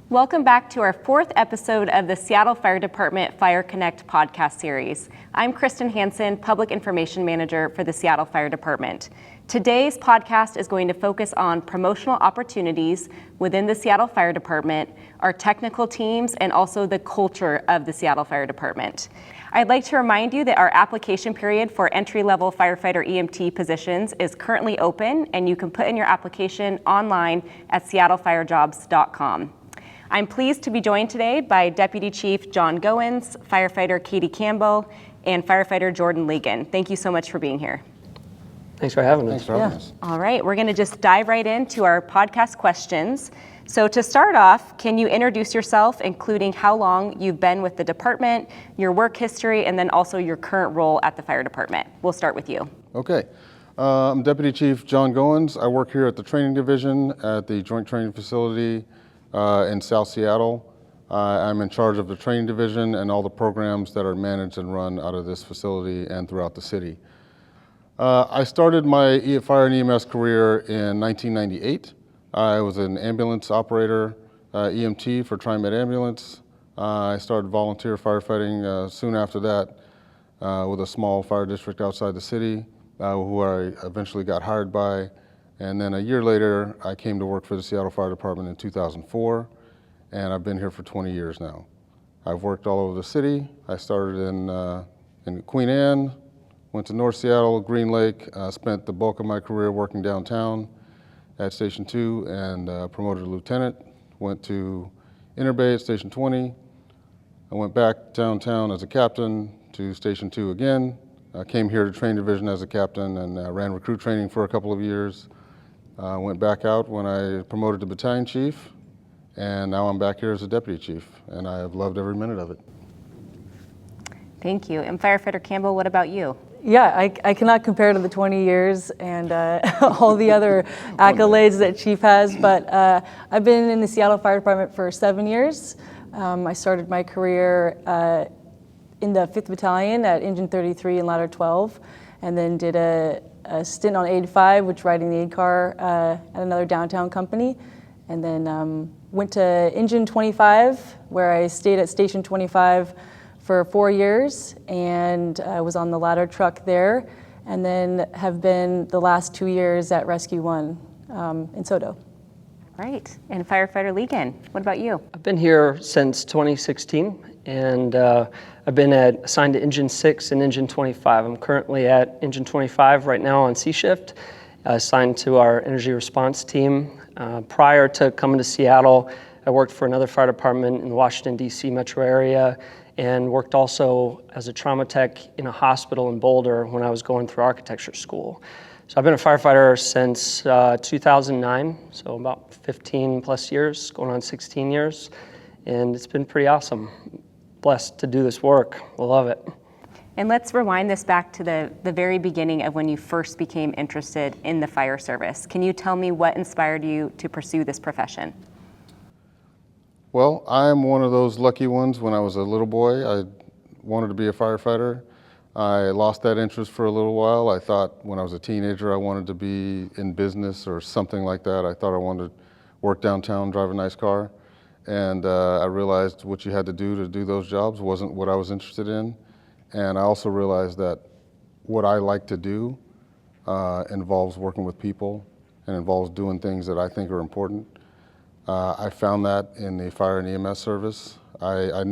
Welcome back to our fourth episode of the Seattle Fire Department Fire Connect podcast series. I'm Kristen Hansen, Public Information Manager for the Seattle Fire Department. Today's podcast is going to focus on promotional opportunities within the Seattle Fire Department, our technical teams, and also the culture of the Seattle Fire Department. I'd like to remind you that our application period for entry-level firefighter EMT positions is currently open, and you can put in your application online at seattlefirejobs.com. I'm pleased to be joined today by Deputy Chief John Goins, firefighter Katie Campbell, and firefighter Jordan Legan. Thank you so much for being here. Thanks for having us. Thanks for having us. All right, we're going to just dive right into our podcast questions. So to start off, can you introduce yourself, including how long you've been with the department, your work history, and then also your current role at the fire department? We'll start with you. Okay. I'm Deputy Chief John Goins. I work here at the training division at the Joint Training Facility in South Seattle. I'm in charge of the training division and all the programs that are managed and run out of this facility and throughout the city. I started my fire and EMS career in 1998. I was an ambulance operator, EMT for TriMet Ambulance. I started volunteer firefighting soon after that with a small fire district outside the city, who I eventually got hired by. And then a year later, I came to work for the Seattle Fire Department in 2004, and I've been here for 20 years now. I've worked all over the city. I started in Queen Anne, went to North Seattle, Green Lake, spent the bulk of my career working downtown at Station 2 and promoted to lieutenant. Went to Interbay at Station 20. I went back downtown as a captain to Station 2 again. I came here to training division as a captain and ran recruit training for a couple of years. Went back out when I promoted to battalion chief, and now I'm back here as a deputy chief, and I have loved every minute of it. Thank you. And firefighter Campbell, what about you? Yeah, I cannot compare to the 20 years and all the other accolades that Chief has, but I've been in the Seattle Fire Department for 7 years. I started my career in the 5th Battalion at Engine 33 and Ladder 12, and then did a stint on Aid 5, which riding the aid car at another downtown company, and then went to Engine 25, where I stayed at Station 25 for 4 years, and I was on the ladder truck there, and then have been the last 2 years at Rescue 1 in Soto. Right. And firefighter Legan, what about you? I've been here since 2016, and I've been assigned to Engine 6 and Engine 25. I'm currently at Engine 25 right now on C shift, assigned to our energy response team. Prior to coming to Seattle, I worked for another fire department in the Washington, D.C. metro area, and worked also as a trauma tech in a hospital in Boulder when I was going through architecture school. So I've been a firefighter since 2009, so about 15 plus years, going on 16 years, and it's been pretty awesome. Blessed to do this work. I love it. And let's rewind this back to the very beginning of when you first became interested in the fire service. Can you tell me what inspired you to pursue this profession? Well, I'm one of those lucky ones. When I was a little boy, I wanted to be a firefighter. I lost that interest for a little while. I thought when I was a teenager I wanted to be in business or something like that. I thought I wanted to work downtown, drive a nice car. And I realized what you had to do those jobs wasn't what I was interested in. And I also realized that what I like to do involves working with people and involves doing things that I think are important. I found that in the fire and EMS service. I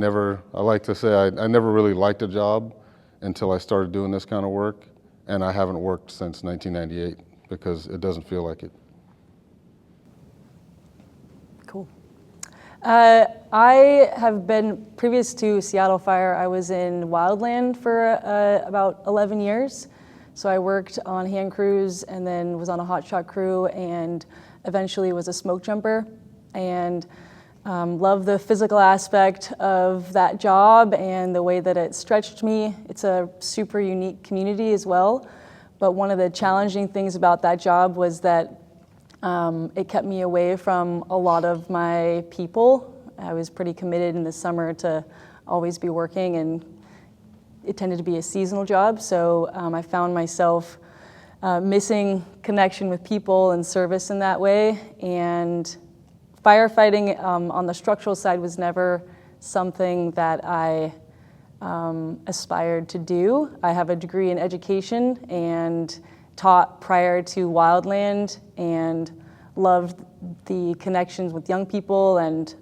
like to say I never really liked a job until I started doing this kind of work, and I haven't worked since 1998 because it doesn't feel like it. Cool. I have been, previous to Seattle Fire, I was in wildland for about 11 years. So I worked on hand crews and then was on a hot shot crew and eventually was a smoke jumper, and love the physical aspect of that job and the way that it stretched me. It's a super unique community as well, but one of the challenging things about that job was that it kept me away from a lot of my people. I was pretty committed in the summer to always be working, and it tended to be a seasonal job, so I found myself missing connection with people and service in that way, and firefighting on the structural side was never something that I aspired to do. I have a degree in education and taught prior to Wildland and loved the connections with young people and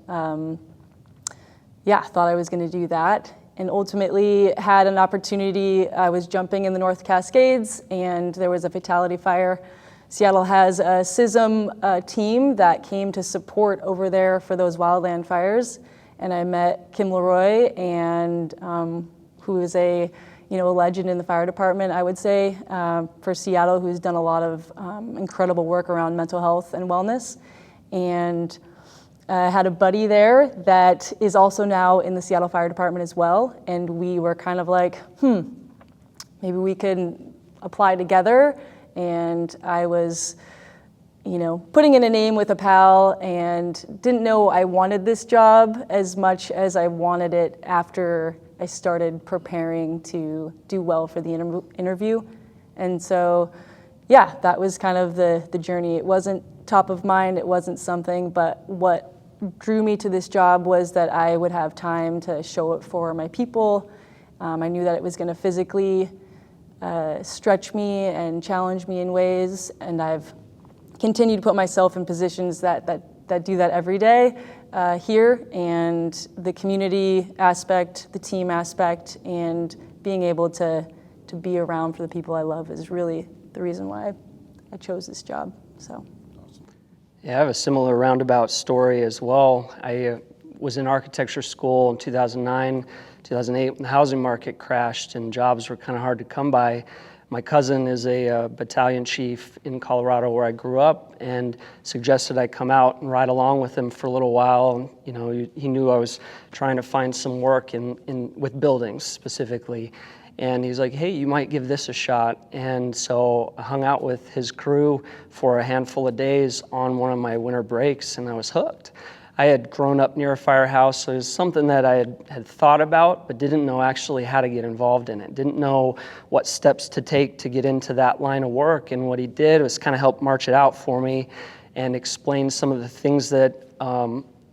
thought I was going to do that. And ultimately had an opportunity. I was jumping in the North Cascades and there was a fatality fire. Seattle has a CISM team that came to support over there for those wildland fires. And I met Kim Leroy, and who is a legend in the fire department, I would say, for Seattle, who's done a lot of incredible work around mental health and wellness. And I had a buddy there that is also now in the Seattle Fire Department as well. And we were kind of like, maybe we could apply together. And I was, putting in a name with a pal and didn't know I wanted this job as much as I wanted it after I started preparing to do well for the interview. And so, that was kind of the journey. It wasn't top of mind, it wasn't something, but what drew me to this job was that I would have time to show it for my people. I knew that it was going to physically stretch me and challenge me in ways, and I've continued to put myself in positions that do that every day here, and the community aspect, the team aspect, and being able to be around for the people I love is really the reason why I chose this job. So. Yeah, I have a similar roundabout story as well. I was in architecture school in 2009, 2008 when the housing market crashed and jobs were kind of hard to come by. My cousin is a battalion chief in Colorado where I grew up and suggested I come out and ride along with him for a little while. And, he knew I was trying to find some work with buildings specifically. And he's like, hey, you might give this a shot. And so I hung out with his crew for a handful of days on one of my winter breaks, and I was hooked. I had grown up near a firehouse, so it was something that I had thought about, but didn't know actually how to get involved in it. Didn't know what steps to take to get into that line of work. And what he did was kind of help march it out for me and explain some of the things that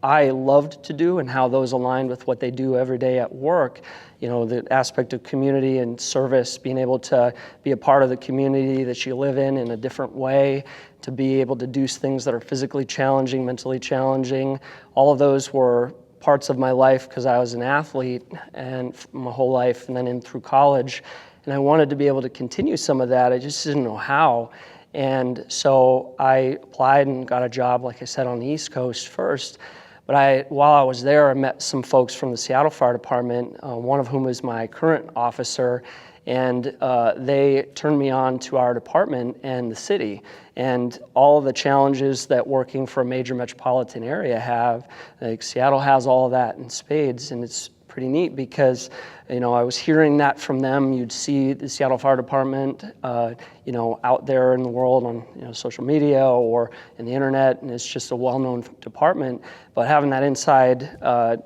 I loved to do and how those aligned with what they do every day at work. The aspect of community and service, being able to be a part of the community that you live in a different way, to be able to do things that are physically challenging, mentally challenging. All of those were parts of my life because I was an athlete and my whole life, and then in through college. And I wanted to be able to continue some of that. I just didn't know how. And so I applied and got a job, like I said, on the East Coast first. But while I was there, I met some folks from the Seattle Fire Department, one of whom is my current officer, and they turned me on to our department and the city and all of the challenges that working for a major metropolitan area have. Like Seattle has all of that in spades, and it's pretty neat because I was hearing that from them. You'd see the Seattle Fire Department out there in the world on social media or in the internet, and it's just a well-known department. But having that inside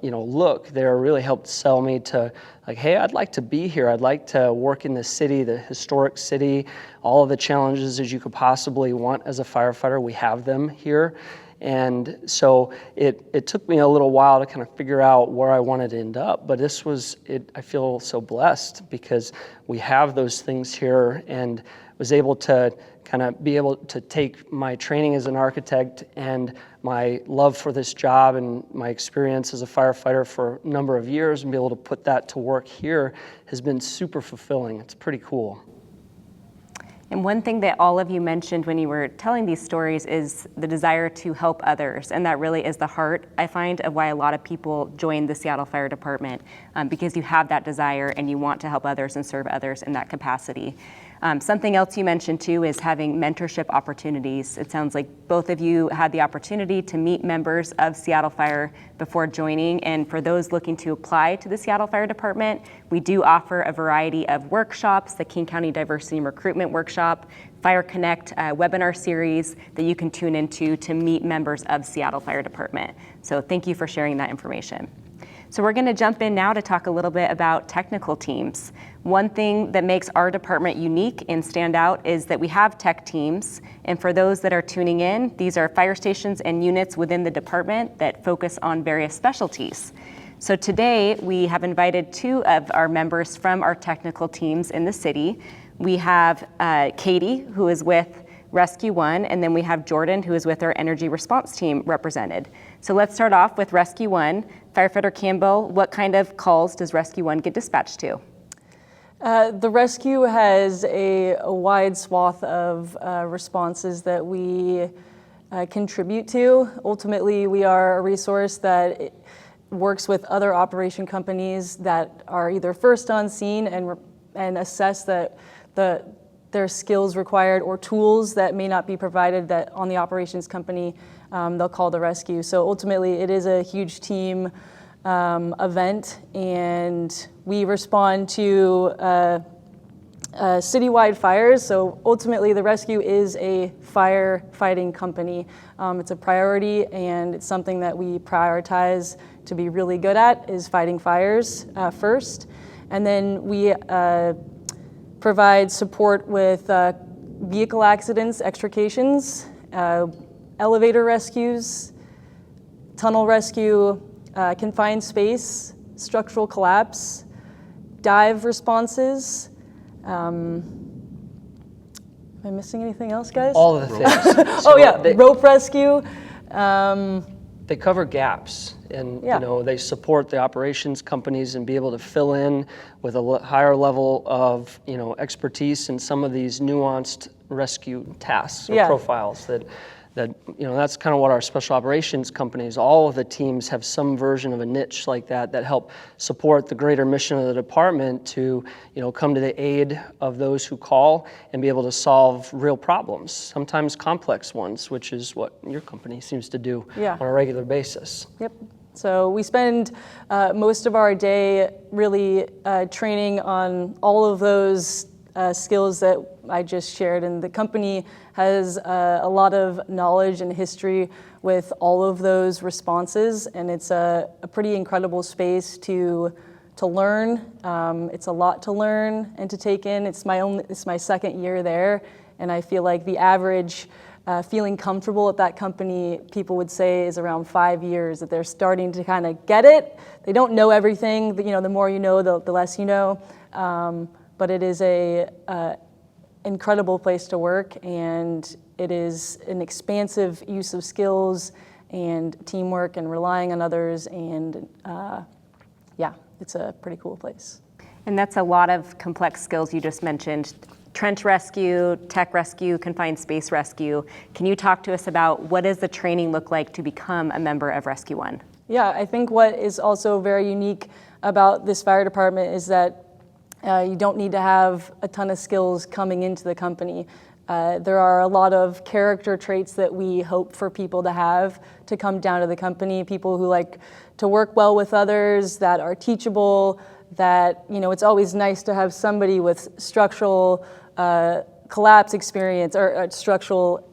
look there really helped sell me to like, hey, I'd like to be here. I'd like to work in this city, the historic city, all of the challenges as you could possibly want as a firefighter. We have them here. And so it took me a little while to kind of figure out where I wanted to end up, but this was it. I feel so blessed because we have those things here, and was able to kind of be able to take my training as an architect and my love for this job and my experience as a firefighter for a number of years and be able to put that to work here has been super fulfilling. It's pretty cool. And one thing that all of you mentioned when you were telling these stories is the desire to help others. And that really is the heart, I find, of why a lot of people join the Seattle Fire Department, because you have that desire and you want to help others and serve others in that capacity. Something else you mentioned too is having mentorship opportunities. It sounds like both of you had the opportunity to meet members of Seattle Fire before joining. And for those looking to apply to the Seattle Fire Department, we do offer a variety of workshops, the King County Diversity and Recruitment Workshop, Fire Connect webinar series that you can tune into to meet members of Seattle Fire Department. So thank you for sharing that information. So we're going to jump in now to talk a little bit about technical teams. One thing that makes our department unique and stand out is that we have tech teams. And for those that are tuning in, these are fire stations and units within the department that focus on various specialties. So today we have invited two of our members from our technical teams in the city. We have Katie, who is with Rescue One, and then we have Jordan, who is with our energy response team represented. So let's start off with Rescue One. Firefighter Campbell, what kind of calls does Rescue One get dispatched to? The rescue has a wide swath of responses that we contribute to. Ultimately, we are a resource that works with other operation companies that are either first on scene and assess that their skills required or tools that may not be provided that on the operations company, they'll call the rescue. So ultimately, it is a huge team event, and we respond to citywide fires. So ultimately, the rescue is a firefighting company. It's a priority, and it's something that we prioritize to be really good at, is fighting fires first. And then we provide support with vehicle accidents, extrications, elevator rescues, tunnel rescue, confined space, structural collapse, dive responses. Am I missing anything else, guys? All of the things. Oh yeah, rope rescue. They cover gaps, and Yeah. they support the operations companies and be able to fill in with a higher level of expertise in some of these nuanced rescue tasks or Yeah. profiles that that's kind of what our special operations companies, all of the teams have some version of a niche like that help support the greater mission of the department to come to the aid of those who call and be able to solve real problems, sometimes complex ones, which is what your company seems to do Yeah. on a regular basis. Yep. So we spend most of our day really training on all of those skills that I just shared, and the company has a lot of knowledge and history with all of those responses, and it's a pretty incredible space to learn. It's a lot to learn and to take in. It's my second year there, and I feel like the average feeling comfortable at that company, people would say, is around 5 years, that they're starting to kind of get it. They don't know everything, but, the more you know, the less you know. But it is a incredible place to work, and it is an expansive use of skills and teamwork and relying on others, and it's a pretty cool place. And that's a lot of complex skills you just mentioned. Trench rescue, tech rescue, confined space rescue. Can you talk to us about what does the training look like to become a member of Rescue One? Yeah, I think what is also very unique about this fire department is that you don't need to have a ton of skills coming into the company. There are a lot of character traits that we hope for people to have to come down to the company, people who like to work well with others, that are teachable, that, it's always nice to have somebody with structural collapse experience or structural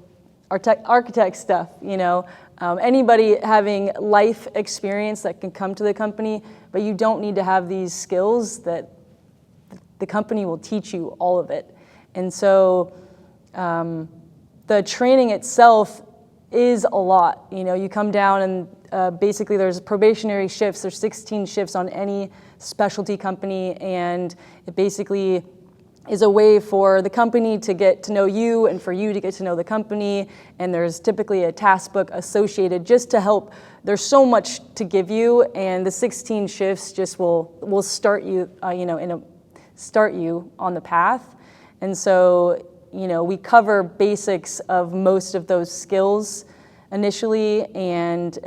architect stuff, anybody having life experience that can come to the company, but you don't need to have these skills that the company will teach you all of it. And so the training itself is a lot. You come down and basically there's probationary shifts. There's 16 shifts on any specialty company, and it basically is a way for the company to get to know you and for you to get to know the company. And there's typically a task book associated just to help. There's so much to give you, and the 16 shifts just will start you, start you on the path. And so, we cover basics of most of those skills initially, and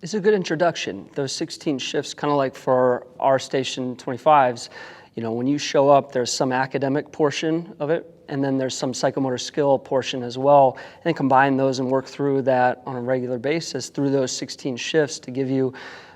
It's a good introduction. Those 16 shifts, kind of like for our Station 25s, when you show up, there's some academic portion of it, and then there's some psychomotor skill portion as well, and combine those and work through that on a regular basis through those 16 shifts to give you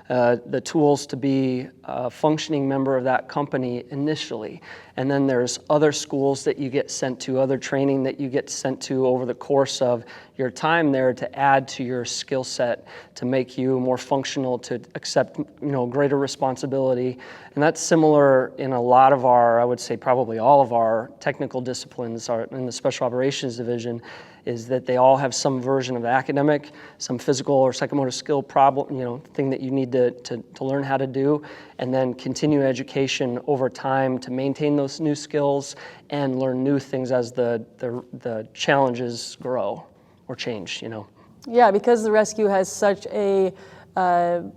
the tools to be a functioning member of that company initially. And then there's other schools that you get sent to, other training that you get sent to over the course of your time there to add to your skill set, to make you more functional, to accept greater responsibility. And that's similar in a lot of our, I would say probably all of our technical disciplines in the Special Operations Division, is that they all have some version of academic, some physical or psychomotor skill problem, thing that you need to learn how to do, and then continue education over time to maintain those new skills and learn new things as the challenges grow or change. Yeah, because the rescue has such they have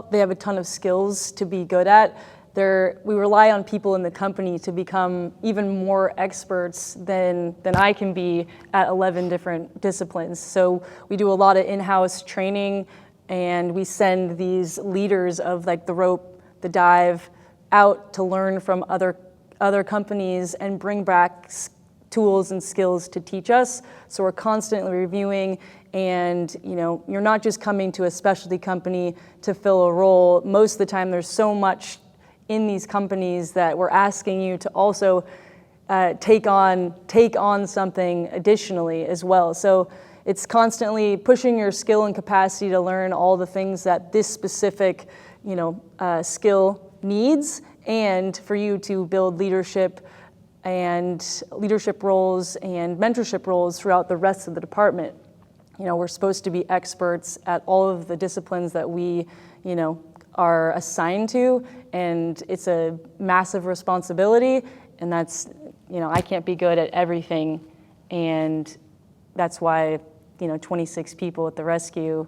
a ton of skills to be good at. We rely on people in the company to become even more experts than I can be at 11 different disciplines. So we do a lot of in-house training, and we send these leaders of like the rope, the dive, out to learn from other companies and bring back tools and skills to teach us. So we're constantly reviewing, and you're not just coming to a specialty company to fill a role. Most of the time there's so much in these companies that we're asking you to also take on something additionally as well. So it's constantly pushing your skill and capacity to learn all the things that this specific skill needs, and for you to build leadership roles and mentorship roles throughout the rest of the department. We're supposed to be experts at all of the disciplines that we are assigned to, and it's a massive responsibility, and that's, I can't be good at everything, and that's why 26 people at the rescue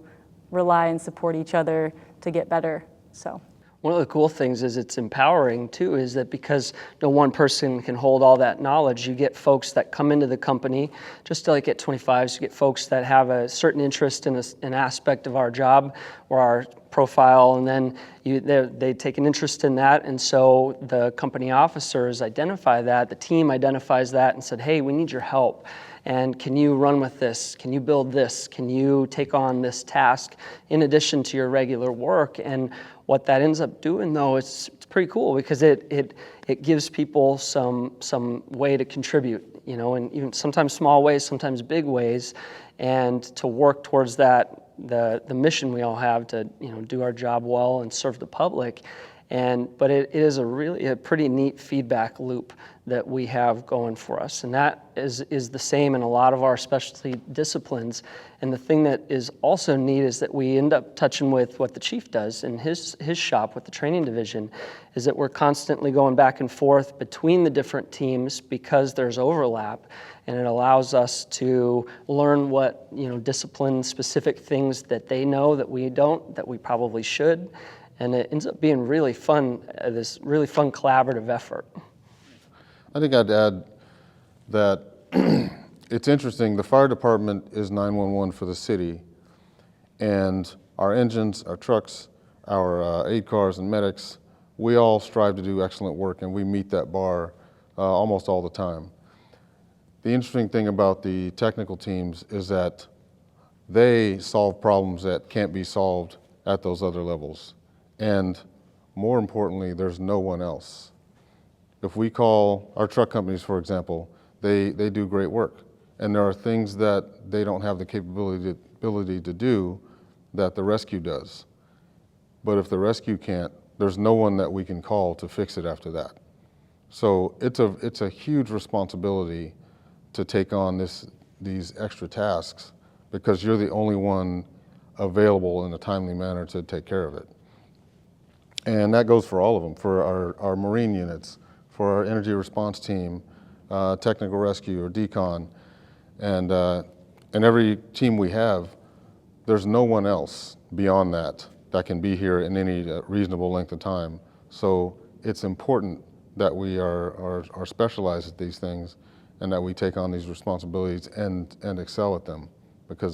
rely and support each other to get better. So one of the cool things is it's empowering too, is that because no one person can hold all that knowledge, you get folks that come into the company, just like at 25s, you get folks that have a certain interest in an aspect of our job or our profile, and then they take an interest in that, and so the company officers identify that, the team identifies that and said, hey, we need your help. And can you run with this? Can you build this? Can you take on this task in addition to your regular work? And what that ends up doing, though, it's pretty cool, because it gives people some way to contribute, and even sometimes small ways, sometimes big ways, and to work towards that the mission we all have to do our job well and serve the public. But it is a pretty neat feedback loop that we have going for us. And that is the same in a lot of our specialty disciplines. And the thing that is also neat is that we end up touching with what the chief does in his shop with the training division, is that we're constantly going back and forth between the different teams because there's overlap. And it allows us to learn what, discipline-specific things that they know that we don't, that we probably should. And it ends up being really fun, this really fun collaborative effort. I think I'd add that it's interesting, the fire department is 911 for the city, and our engines, our trucks, our aid cars and medics, we all strive to do excellent work, and we meet that bar almost all the time. The interesting thing about the technical teams is that they solve problems that can't be solved at those other levels. And more importantly, there's no one else. If we call our truck companies, for example, they do great work. And there are things that they don't have the ability to do that the rescue does. But if the rescue can't, there's no one that we can call to fix it after that. So it's a huge responsibility to take on these extra tasks, because you're the only one available in a timely manner to take care of it. And that goes for all of them, for our Marine units, for our energy response team, technical rescue or decon, and every team we have, there's no one else beyond that can be here in any reasonable length of time. So it's important that we are specialized at these things, and that we take on these responsibilities and excel at them, because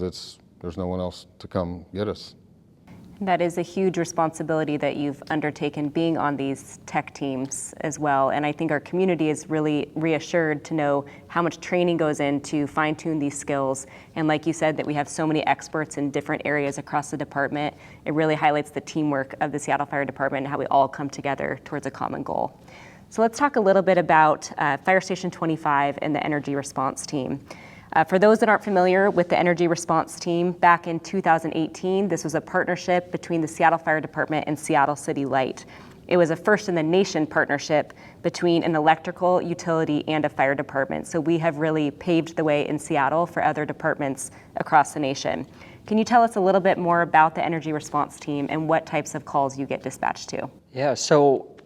there's no one else to come get us. That is a huge responsibility that you've undertaken, being on these tech teams as well. And I think our community is really reassured to know how much training goes in to fine tune these skills. And like you said, that we have so many experts in different areas across the department. It really highlights the teamwork of the Seattle Fire Department and how we all come together towards a common goal. So let's talk a little bit about Fire Station 25 and the Energy Response Team. For those that aren't familiar with the Energy Response Team, back in 2018, this was a partnership between the Seattle Fire Department and Seattle City Light. It was a first in the nation partnership between an electrical utility and a fire department. So we have really paved the way in Seattle for other departments across the nation. Can you tell us a little bit more about the Energy Response Team and what types of calls you get dispatched to? Yeah, so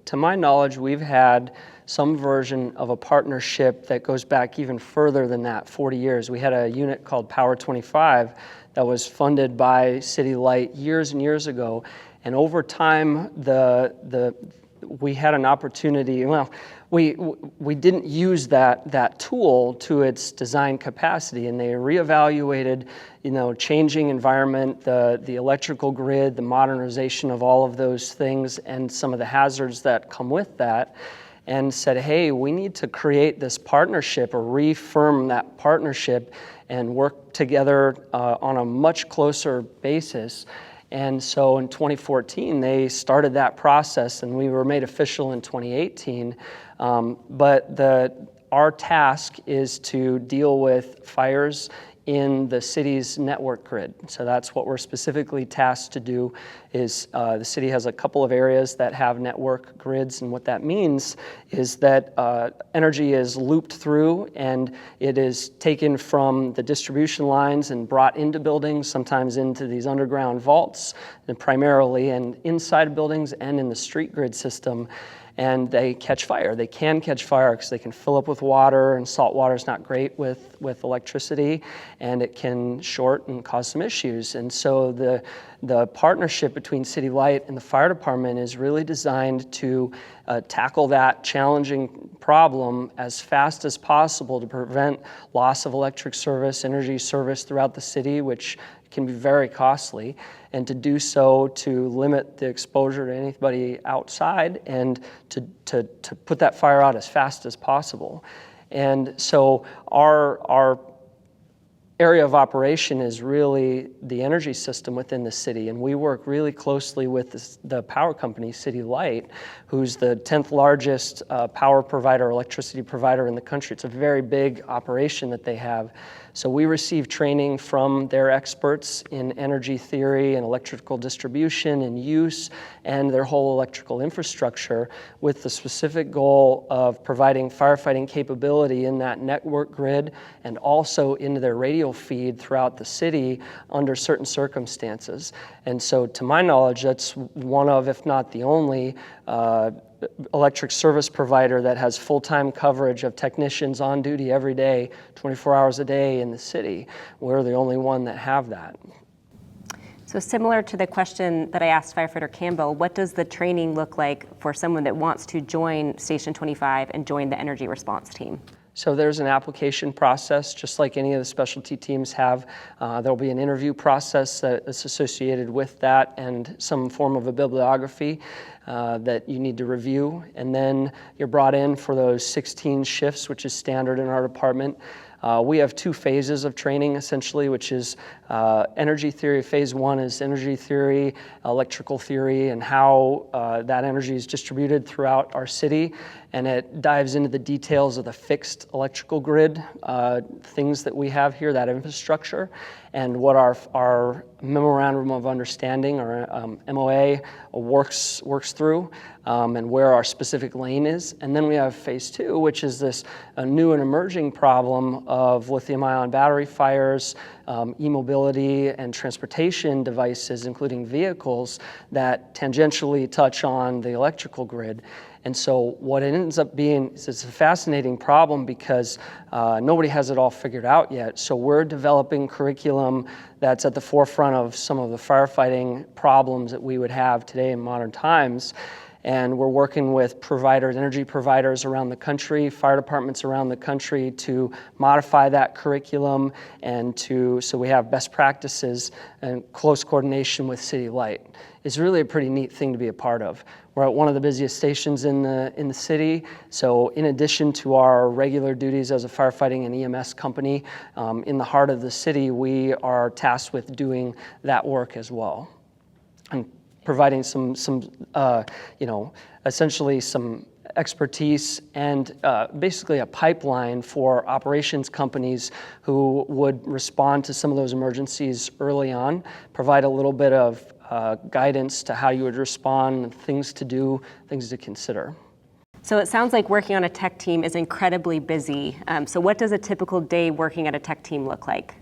to my knowledge, we've had some version of a partnership that goes back even further than that, 40 years. We had a unit called Power 25 that was funded by City Light years and years ago. And over time, we had an opportunity, we didn't use that tool to its design capacity, and they reevaluated, changing environment, the electrical grid, the modernization of all of those things, and some of the hazards that come with that, and said, hey, we need to create this partnership or reaffirm that partnership and work together on a much closer basis. And so in 2014, they started that process, and we were made official in 2018. But our task is to deal with fires in the city's network grid. So that's what we're specifically tasked to do. Is the city has a couple of areas that have network grids, and what that means is that energy is looped through and it is taken from the distribution lines and brought into buildings, sometimes into these underground vaults, and primarily and inside buildings and in the street grid system. And they catch fire. They can catch fire because they can fill up with water, and salt water is not great with electricity, and it can short and cause some issues. And so the partnership between City Light and the fire department is really designed to tackle that challenging problem as fast as possible to prevent loss of electric service, energy service throughout the city, which can be very costly, and to do so to limit the exposure to anybody outside and to put that fire out as fast as possible. And so our area of operation is really the energy system within the city, and we work really closely with the power company, City Light, who's the 10th largest power provider, electricity provider in the country. It's a very big operation that they have. So we receive training from their experts in energy theory and electrical distribution and use and their whole electrical infrastructure, with the specific goal of providing firefighting capability in that network grid and also into their radio feed throughout the city under certain circumstances. And so to my knowledge, that's one of, if not the only, electric service provider that has full-time coverage of technicians on duty every day, 24 hours a day in the city. We're the only one that have that. So similar to the question that I asked firefighter Campbell, what does the training look like for someone that wants to join Station 25 and join the Energy Response Team? So there's an application process, just like any of the specialty teams have. There'll be an interview process that's associated with that, and some form of a bibliography that you need to review. And then you're brought in for those 16 shifts, which is standard in our department. We have two phases of training, essentially, which is energy theory. Phase one is energy theory, electrical theory, and how that energy is distributed throughout our city. And it dives into the details of the fixed electrical grid, things that we have here, that infrastructure, and what our memorandum of understanding, or MOA, works through, and where our specific lane is. And then we have phase two, which is this new and emerging problem of lithium-ion battery fires, e-mobility, and transportation devices, including vehicles, that tangentially touch on the electrical grid. And so what it ends up being is it's a fascinating problem because nobody has it all figured out yet. So we're developing curriculum that's at the forefront of some of the firefighting problems that we would have today in modern times. and we're working with providers, energy providers around the country, fire departments around the country to modify that curriculum and so we have best practices and close coordination with City Light. It's really a pretty neat thing to be a part of. We're at one of the busiest stations in the city, so in addition to our regular duties as a firefighting and EMS company, in the heart of the city, we are tasked with doing that work as well, and providing some essentially some expertise and basically a pipeline for operations companies who would respond to some of those emergencies early on, provide a little bit of guidance to how you would respond, things to do, things to consider. So it sounds like working on a tech team is incredibly busy. So what does a typical day working at a tech team look like?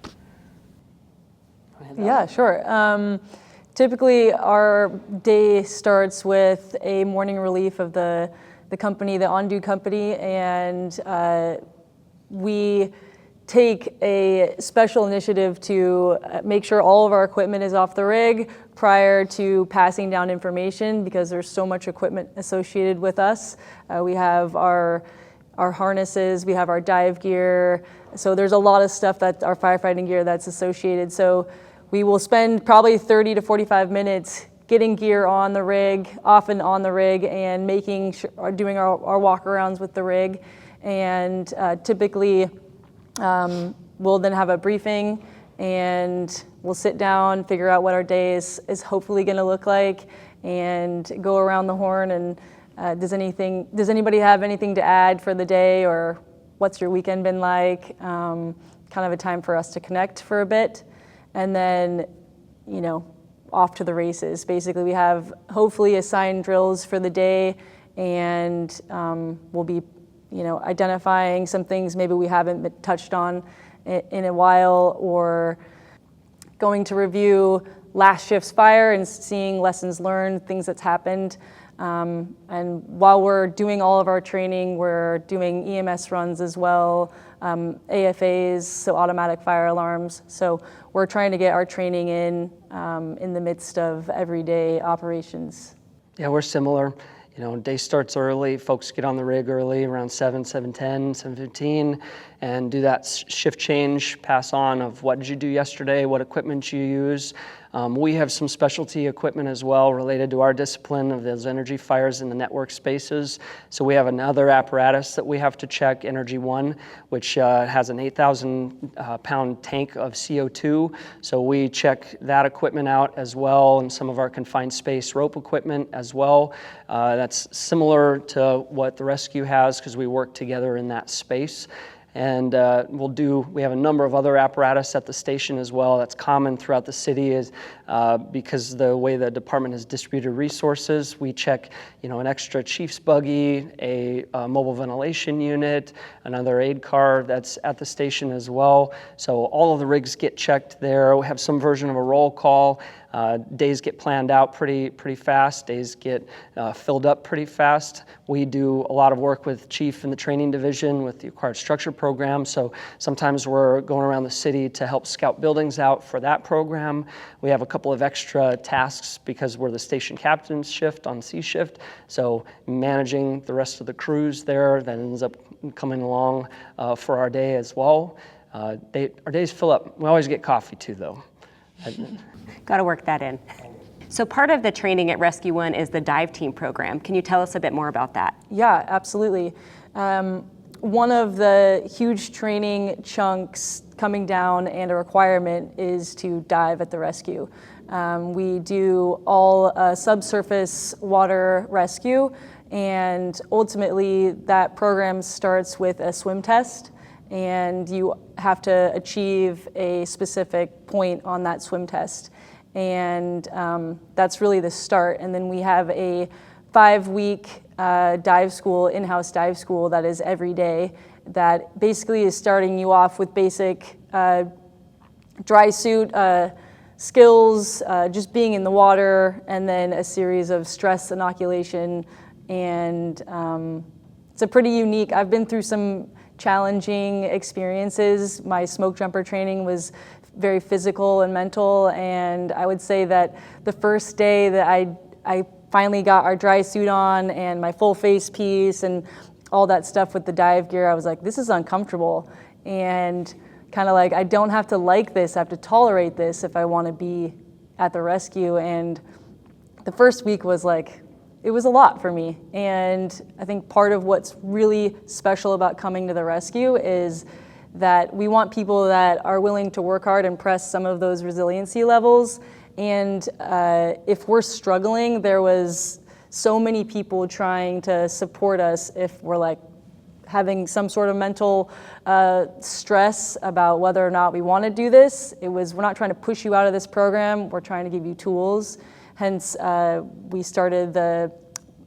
Yeah, sure. Typically, our day starts with a morning relief of the company, the on-due company, and we take a special initiative to make sure all of our equipment is off the rig prior to passing down information, because there's so much equipment associated with us. We have our harnesses, we have our dive gear, so there's a lot of stuff that our firefighting gear that's associated. So we will spend probably 30 to 45 minutes getting gear on the rig, often on the rig, and making sure, doing our walk-arounds with the rig. And typically, we'll then have a briefing, and we'll sit down, figure out what our day is hopefully going to look like, and go around the horn. And does anybody have anything to add for the day, or what's your weekend been like? Kind of a time for us to connect for a bit, and then, off to the races. Basically, we have hopefully assigned drills for the day, and we'll be, identifying some things maybe we haven't been touched on in a while, or going to review last shift's fire and seeing lessons learned, things that's happened. And while we're doing all of our training, we're doing EMS runs as well, AFAs, so automatic fire alarms. So we're trying to get our training in the midst of everyday operations. Yeah, we're similar. Day starts early. Folks get on the rig early, around 7, 7:10, 7:15, and do that shift change, pass on of what did you do yesterday, what equipment you use. We have some specialty equipment as well related to our discipline of those energy fires in the network spaces. So we have another apparatus that we have to check, Energy One, which has an 8,000 pound tank of CO2. So we check that equipment out as well, and some of our confined space rope equipment as well. That's similar to what the rescue has, because we work together in that space. And we have a number of other apparatus at the station as well. That's common throughout the city, is because the way the department has distributed resources. We check, an extra chief's buggy, a mobile ventilation unit, another aid car that's at the station as well. So all of the rigs get checked there. We have some version of a roll call. Days get planned out pretty fast. Days get filled up pretty fast. We do a lot of work with Chief in the training division with the acquired structure program. So sometimes we're going around the city to help scout buildings out for that program. We have a couple of extra tasks because we're the station captain's shift on C shift. So managing the rest of the crews there that ends up coming along for our day as well. Our days fill up. We always get coffee too, though. Got to work that in. So part of the training at Rescue One is the dive team program. Can you tell us a bit more about that? Yeah, absolutely. One of the huge training chunks coming down and a requirement is to dive at the rescue. We do all subsurface water rescue, and ultimately that program starts with a swim test, and you have to achieve a specific point on that swim test. And that's really the start. And then we have a 5-week dive school, in-house dive school that is every day, that basically is starting you off with basic dry suit skills, just being in the water, and then a series of stress inoculation. And it's a pretty unique, I've been through some challenging experiences. My smoke jumper training was very physical and mental, and I would say that the first day that I finally got our dry suit on and my full face piece and all that stuff with the dive gear, I was like, this is uncomfortable. And kind of like, I don't have to like this, I have to tolerate this if I want to be at the rescue. And the first week was like, it was a lot for me. And I think part of what's really special about coming to the rescue is that we want people that are willing to work hard and press some of those resiliency levels. And if we're struggling, there was so many people trying to support us if we're like having some sort of mental stress about whether or not we want to do this. We're not trying to push you out of this program, we're trying to give you tools. Hence, we started the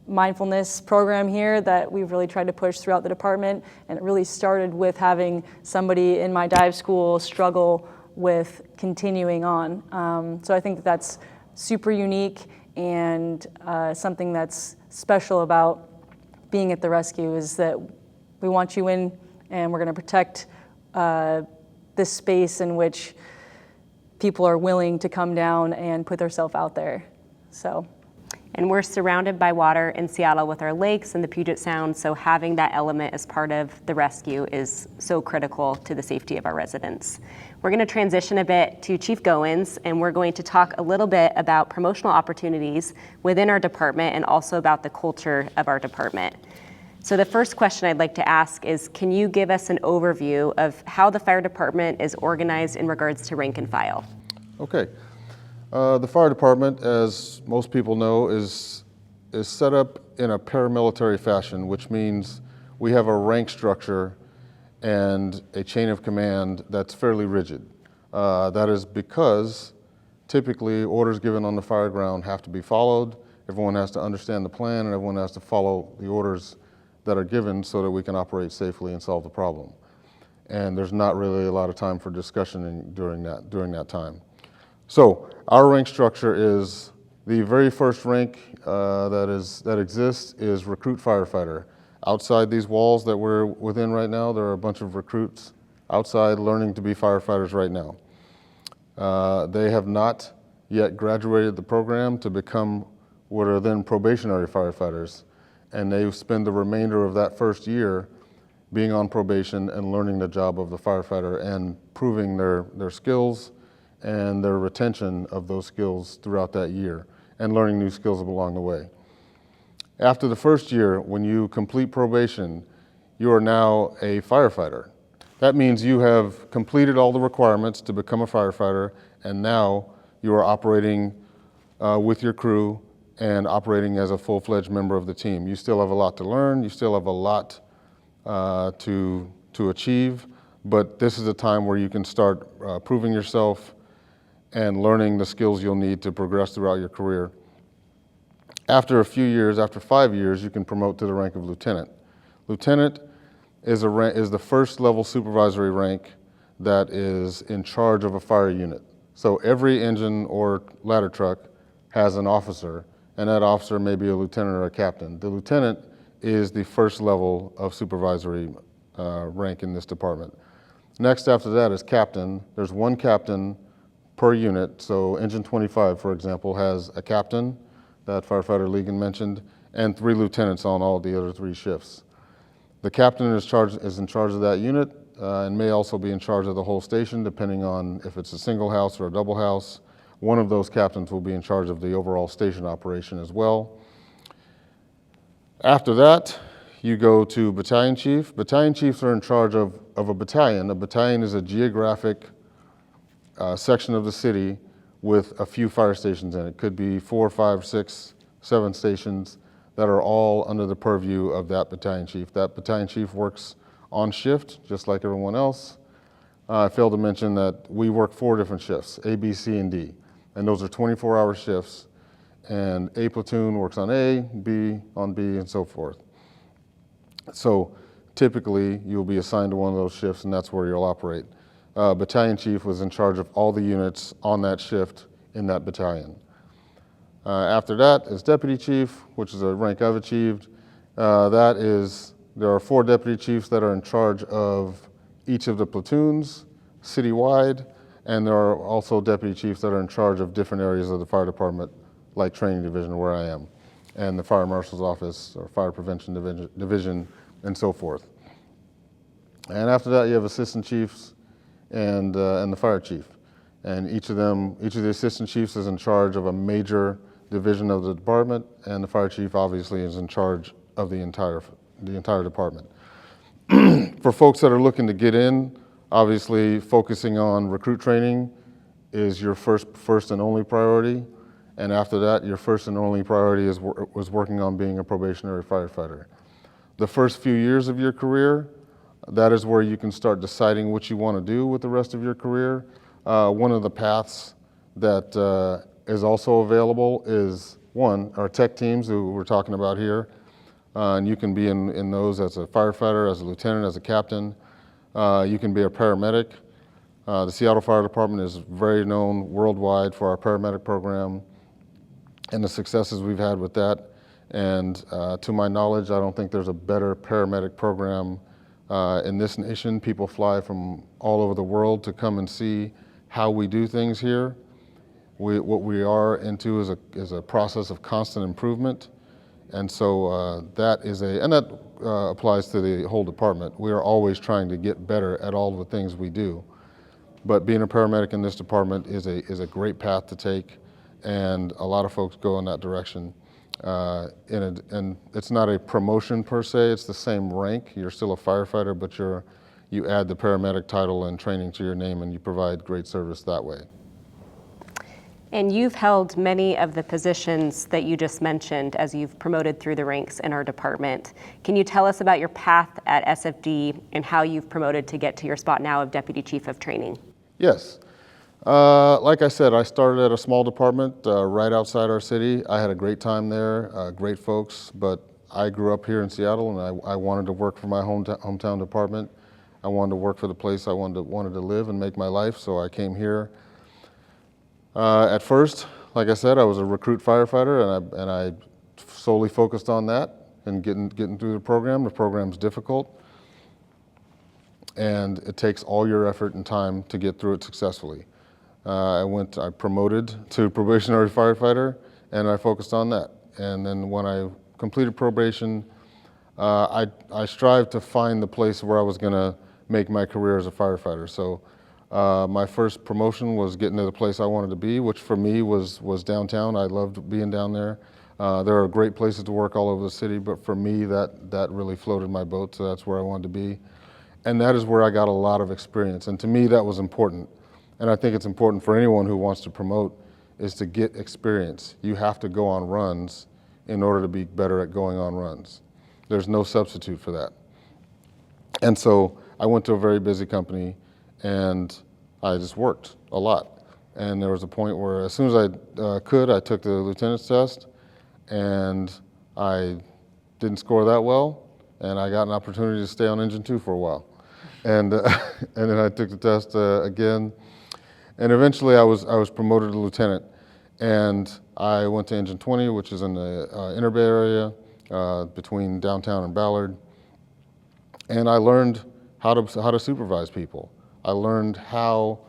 mindfulness program here that we've really tried to push throughout the department, and it really started with having somebody in my dive school struggle with continuing on. So I think that's super unique and something that's special about being at the rescue is that we want you in and we're going to protect this space in which people are willing to come down and put themselves out there. And we're surrounded by water in Seattle with our lakes and the Puget Sound, so having that element as part of the rescue is so critical to the safety of our residents. We're going to transition a bit to Chief Goins, and we're going to talk a little bit about promotional opportunities within our department and also about the culture of our department. So the first question I'd like to ask is, can you give us an overview of how the fire department is organized in regards to rank and file? Okay. The fire department, as most people know, is set up in a paramilitary fashion, which means we have a rank structure and a chain of command that's fairly rigid. That is because typically orders given on the fire ground have to be followed. Everyone has to understand the plan and everyone has to follow the orders that are given so that we can operate safely and solve the problem. And there's not really a lot of time for discussion during that time. So our rank structure is the very first rank that exists is recruit firefighter. Outside these walls that we're within right now, there are a bunch of recruits outside learning to be firefighters right now. They have not yet graduated the program to become what are then probationary firefighters, and they spend the remainder of that first year being on probation and learning the job of the firefighter and proving their skills and their retention of those skills throughout that year and learning new skills along the way. After the first year, when you complete probation, you are now a firefighter. That means you have completed all the requirements to become a firefighter, and now you are operating with your crew and operating as a full-fledged member of the team. You still have a lot to learn, you still have a lot to achieve, but this is a time where you can start proving yourself and learning the skills you'll need to progress throughout your career. After a few years, after 5 years, you can promote to the rank of lieutenant. Lieutenant is the first level supervisory rank that is in charge of a fire unit. So every engine or ladder truck has an officer, and that officer may be a lieutenant or a captain. The lieutenant is the first level of supervisory rank in this department. Next after that is captain. There's one captain per unit. So Engine 25, for example, has a captain that firefighter Legan mentioned, and 3 lieutenants on all the other 3 shifts. The captain is in charge of that unit and may also be in charge of the whole station, depending on if it's a single house or a double house. One of those captains will be in charge of the overall station operation as well. After that, you go to battalion chief. Battalion chiefs are in charge of a battalion. A battalion is a geographic section of the city with a few fire stations in it. Could be 4, 5, 6, 7 stations that are all under the purview of that battalion chief. That battalion chief works on shift, just like everyone else. I failed to mention that we work 4 different shifts, A, B, C, and D. And those are 24-hour shifts. And A platoon works on A, B on B, and so forth. So typically, you'll be assigned to one of those shifts, and that's where you'll operate. Battalion chief was in charge of all the units on that shift in that battalion. After that is deputy chief, which is a rank I've achieved. There are 4 deputy chiefs that are in charge of each of the platoons citywide, and there are also deputy chiefs that are in charge of different areas of the fire department, like training division where I am. and the fire marshal's office or fire prevention division and so forth. And after that, you have assistant chiefs and the fire chief. And each of the assistant chiefs is in charge of a major division of the department, and the fire chief obviously is in charge of the entire department. For folks that are looking to get in, obviously focusing on recruit training is your first and only priority. And after that, your first and only priority was working on being a probationary firefighter. The first few years of your career, that is where you can start deciding what you want to do with the rest of your career. One of the paths that is also available is, one, our tech teams who we're talking about here. And you can be in those as a firefighter, as a lieutenant, as a captain. You can be a paramedic. The Seattle Fire Department is very known worldwide for our paramedic program and the successes we've had with that. And to my knowledge, I don't think there's a better paramedic program in this nation. People fly from all over the world to come and see how we do things here. What we are into is a process of constant improvement. And so that applies to the whole department. We are always trying to get better at all the things we do. But being a paramedic in this department is a great path to take, and a lot of folks go in that direction. And it's not a promotion per se, it's the same rank. You're still a firefighter, but you add the paramedic title and training to your name, and you provide great service that way. And you've held many of the positions that you just mentioned as you've promoted through the ranks in our department. Can you tell us about your path at SFD and how you've promoted to get to your spot now of Deputy Chief of Training? Yes. Like I said, I started at a small department right outside our city. I had a great time there, great folks, but I grew up here in Seattle, and I wanted to work for my hometown department. I wanted to work for the place I wanted to live and make my life, so I came here. At first, like I said, I was a recruit firefighter, and I solely focused on that and getting through the program. The program's difficult, and it takes all your effort and time to get through it successfully. I promoted to probationary firefighter, and I focused on that. And then when I completed probation, I strived to find the place where I was going to make my career as a firefighter. So my first promotion was getting to the place I wanted to be, which for me was downtown. I loved being down there. There are great places to work all over the city, but for me, that really floated my boat, so that's where I wanted to be. And that is where I got a lot of experience. And to me, that was important. And I think it's important for anyone who wants to promote is to get experience. You have to go on runs in order to be better at going on runs. There's no substitute for that. And so I went to a very busy company, and I just worked a lot. And there was a point where as soon as I could, I took the lieutenant's test, and I didn't score that well, and I got an opportunity to stay on Engine 2 for a while. And then I took the test again, and eventually I was promoted to lieutenant. And I went to Engine 20, which is in the Inner Bay area between downtown and Ballard. And I learned how to supervise people. I learned how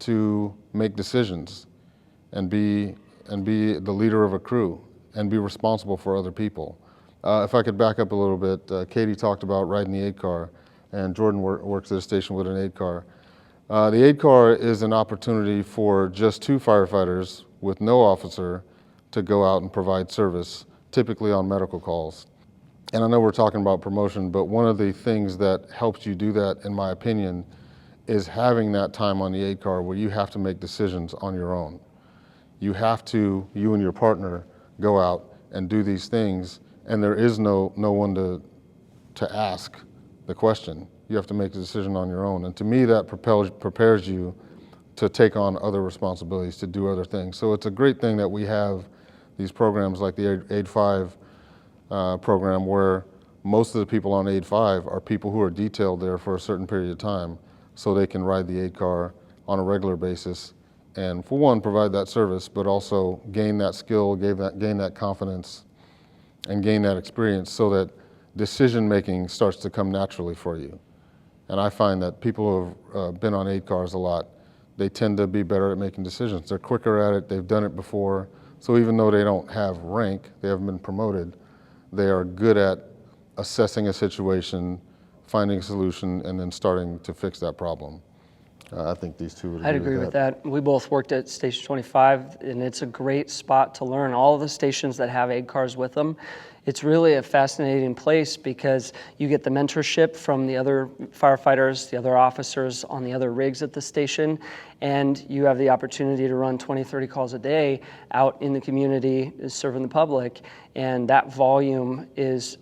to make decisions and be the leader of a crew and be responsible for other people. If I could back up a little bit, Katie talked about riding the 8-car, and Jordan works at a station with an 8-car. The 8-car is an opportunity for just 2 firefighters with no officer to go out and provide service, typically on medical calls. And I know we're talking about promotion, but one of the things that helps you do that, in my opinion, is having that time on the 8-car where you have to make decisions on your own. You and your partner, go out and do these things, and there is no one to ask the question. You have to make the decision on your own. And to me, that prepares you to take on other responsibilities, to do other things. So it's a great thing that we have these programs like the 8-5 program, where most of the people on 8-5 are people who are detailed there for a certain period of time, so they can ride the 8-car on a regular basis and, for one, provide that service, but also gain that skill, gain that confidence, and gain that experience so that decision-making starts to come naturally for you. And I find that people who have been on 8-cars a lot, they tend to be better at making decisions. They're quicker at it, they've done it before, So even though they don't have rank, they haven't been promoted, they are good at assessing a situation, finding a solution, and then starting to fix that problem. I think these two would I'd agree with that. We both worked at Station 25, and it's a great spot to learn. All of the stations that have aid cars with them, it's really a fascinating place because you get the mentorship from the other firefighters, the other officers on the other rigs at the station, and you have the opportunity to run 20, 30 calls a day out in the community serving the public. And that volume it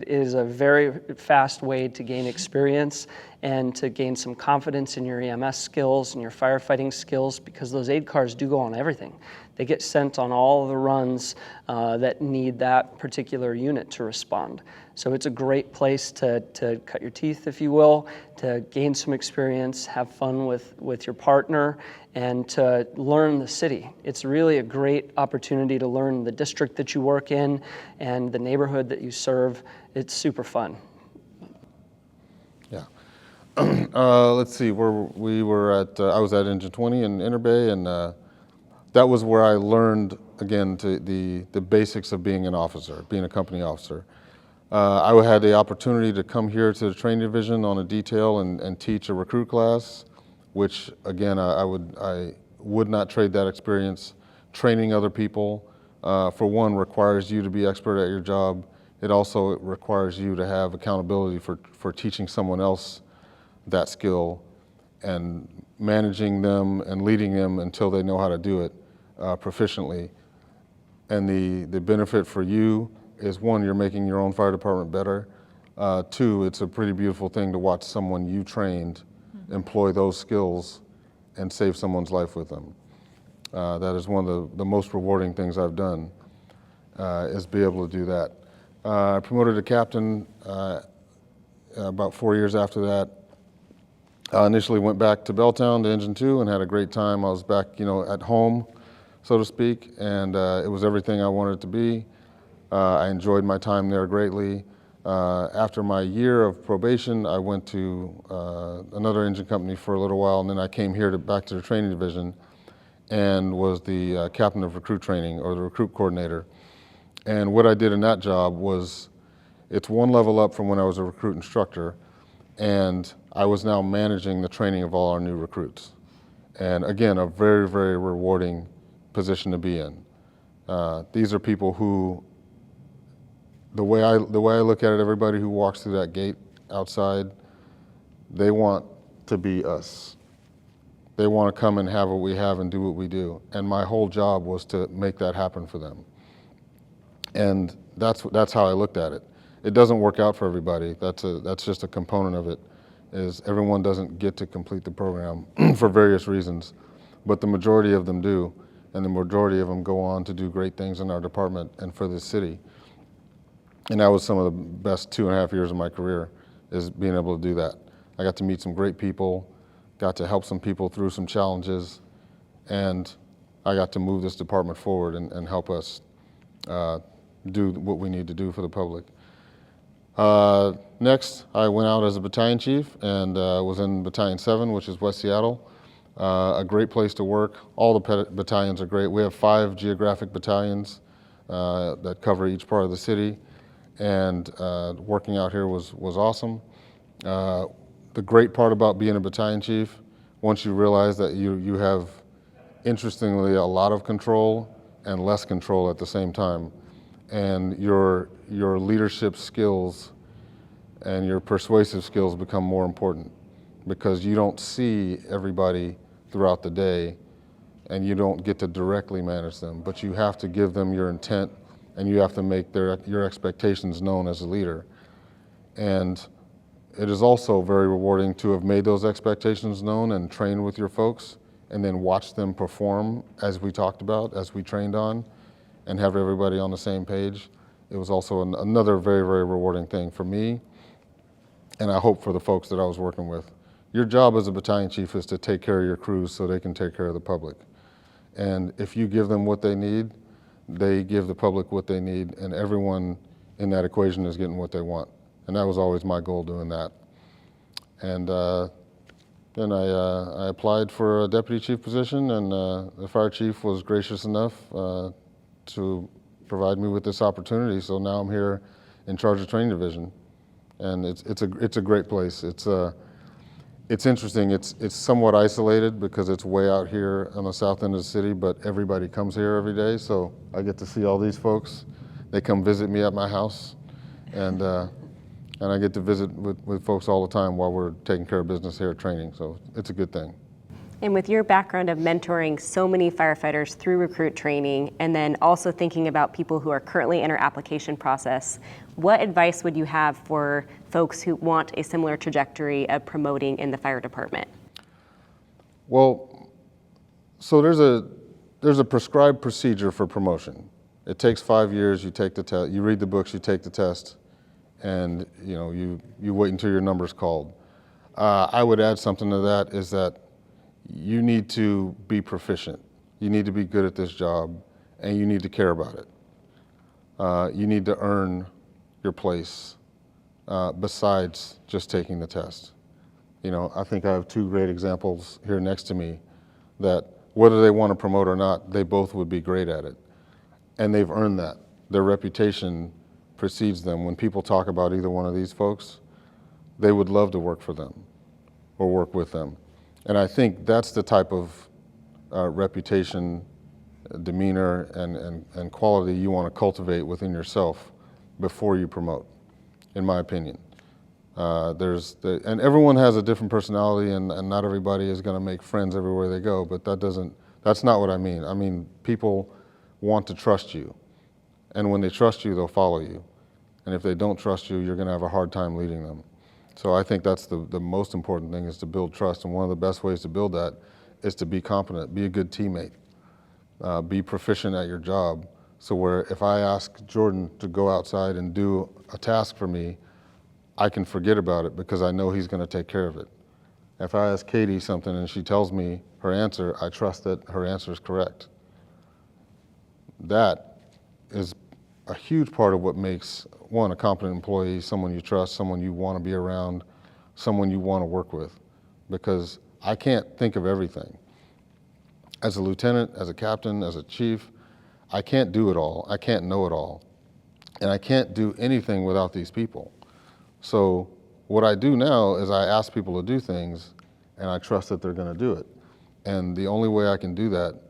is a very fast way to gain experience and to gain some confidence in your EMS skills and your firefighting skills, because those aid cars do go on everything. They get sent on all the runs that need that particular unit to respond. So it's a great place to cut your teeth, if you will, to gain some experience, have fun with your partner, and to learn the city. It's really a great opportunity to learn the district that you work in and the neighborhood that you serve. It's super fun. Yeah. Let's see, we were at, I was at Engine 20 in Interbay, and that was where I learned, again, the basics of being an officer, being a company officer. I had the opportunity to come here to the training division on a detail and teach a recruit class, which, again, I would not trade that experience. Training other people, for one, requires you to be expert at your job. It also requires you to have accountability for teaching someone else that skill and managing them and leading them until they know how to do it proficiently. And the benefit for you is, one, you're making your own fire department better. Two, it's a pretty beautiful thing to watch someone you trained employ those skills and save someone's life with them. That is one of the most rewarding things I've done, is be able to do that. I promoted to captain about 4 years after that. I initially went back to Belltown to Engine 2 and had a great time. I was back, at home, so to speak, and it was everything I wanted it to be. I enjoyed my time there greatly. After my year of probation, I went to another engine company for a little while, and then I came here back to the training division and was the captain of recruit training, or the recruit coordinator. And what I did in that job was, it's one level up from when I was a recruit instructor, and I was now managing the training of all our new recruits. And again, a very, very rewarding position to be in. These are people who, the way I look at it, everybody who walks through that gate outside, they want to be us. They want to come and have what we have and do what we do. And my whole job was to make that happen for them. And that's how I looked at it. It doesn't work out for everybody. That's just a component of it, is everyone doesn't get to complete the program for various reasons, but the majority of them do, and the majority of them go on to do great things in our department and for this city. And that was some of the best 2.5 years of my career, is being able to do that. I got to meet some great people, got to help some people through some challenges, and I got to move this department forward and help us do what we need to do for the public. Next, I went out as a battalion chief and was in Battalion 7, which is West Seattle. A great place to work. All the battalions are great. We have 5 geographic battalions that cover each part of the city, and working out here was awesome. The great part about being a battalion chief, once you realize that you have, interestingly, a lot of control and less control at the same time, and your leadership skills and your persuasive skills become more important, because you don't see everybody throughout the day and you don't get to directly manage them, but you have to give them your intent and you have to make your expectations known as a leader. And it is also very rewarding to have made those expectations known and trained with your folks, and then watch them perform as we talked about, as we trained on, and have everybody on the same page. It was also another very, very rewarding thing for me, and I hope for the folks that I was working with. Your job as a battalion chief is to take care of your crews so they can take care of the public. And if you give them what they need, they give the public what they need, and everyone in that equation is getting what they want. And that was always my goal, doing that. And then I applied for a deputy chief position, and the fire chief was gracious enough to provide me with this opportunity. So now I'm here in charge of training division, and it's a great place. It's interesting. It's somewhat isolated because it's way out here on the south end of the city, but everybody comes here every day. So I get to see all these folks. They come visit me at my house, and I get to visit with folks all the time while we're taking care of business here at training. So it's a good thing. And with your background of mentoring so many firefighters through recruit training, and then also thinking about people who are currently in our application process, what advice would you have for folks who want a similar trajectory of promoting in the fire department? Well, so there's a prescribed procedure for promotion. It takes 5 years. You take the test. You read the books. You take the test, and you wait until your number's called. I would add something to that, is that you need to be proficient. You need to be good at this job, and you need to care about it. You need to earn your place besides just taking the test. I think I have 2 great examples here next to me that whether they want to promote or not, they both would be great at it. And they've earned that. Their reputation precedes them. When people talk about either one of these folks, they would love to work for them or work with them. And I think that's the type of reputation, demeanor, and quality you want to cultivate within yourself before you promote, in my opinion. And everyone has a different personality, and not everybody is going to make friends everywhere they go, but that's not what I mean. I mean, people want to trust you, and when they trust you, they'll follow you. And if they don't trust you, you're going to have a hard time leading them. So I think that's the most important thing, is to build trust. And one of the best ways to build that is to be competent, be a good teammate, be proficient at your job. So where if I ask Jordan to go outside and do a task for me, I can forget about it because I know he's going to take care of it. If I ask Katie something and she tells me her answer, I trust that her answer is correct. That is a huge part of what makes one a competent employee, someone you trust, someone you want to be around, someone you want to work with. Because I can't think of everything. As a lieutenant, as a captain, as a chief, I can't do it all. I can't know it all. And I can't do anything without these people. So what I do now is I ask people to do things, and I trust that they're going to do it. And the only way I can do that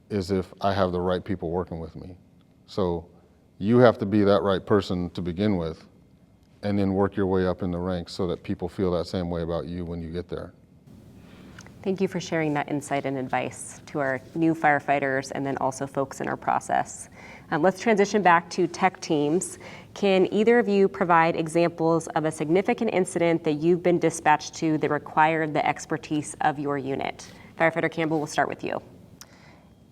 is if I have the right people working with me. So you have to be that right person to begin with, and then work your way up in the ranks so that people feel that same way about you when you get there. Thank you for sharing that insight and advice to our new firefighters and then also folks in our process. Let's transition back to tech teams. Can either of you provide examples of a significant incident that you've been dispatched to that required the expertise of your unit? Firefighter Campbell, we'll start with you.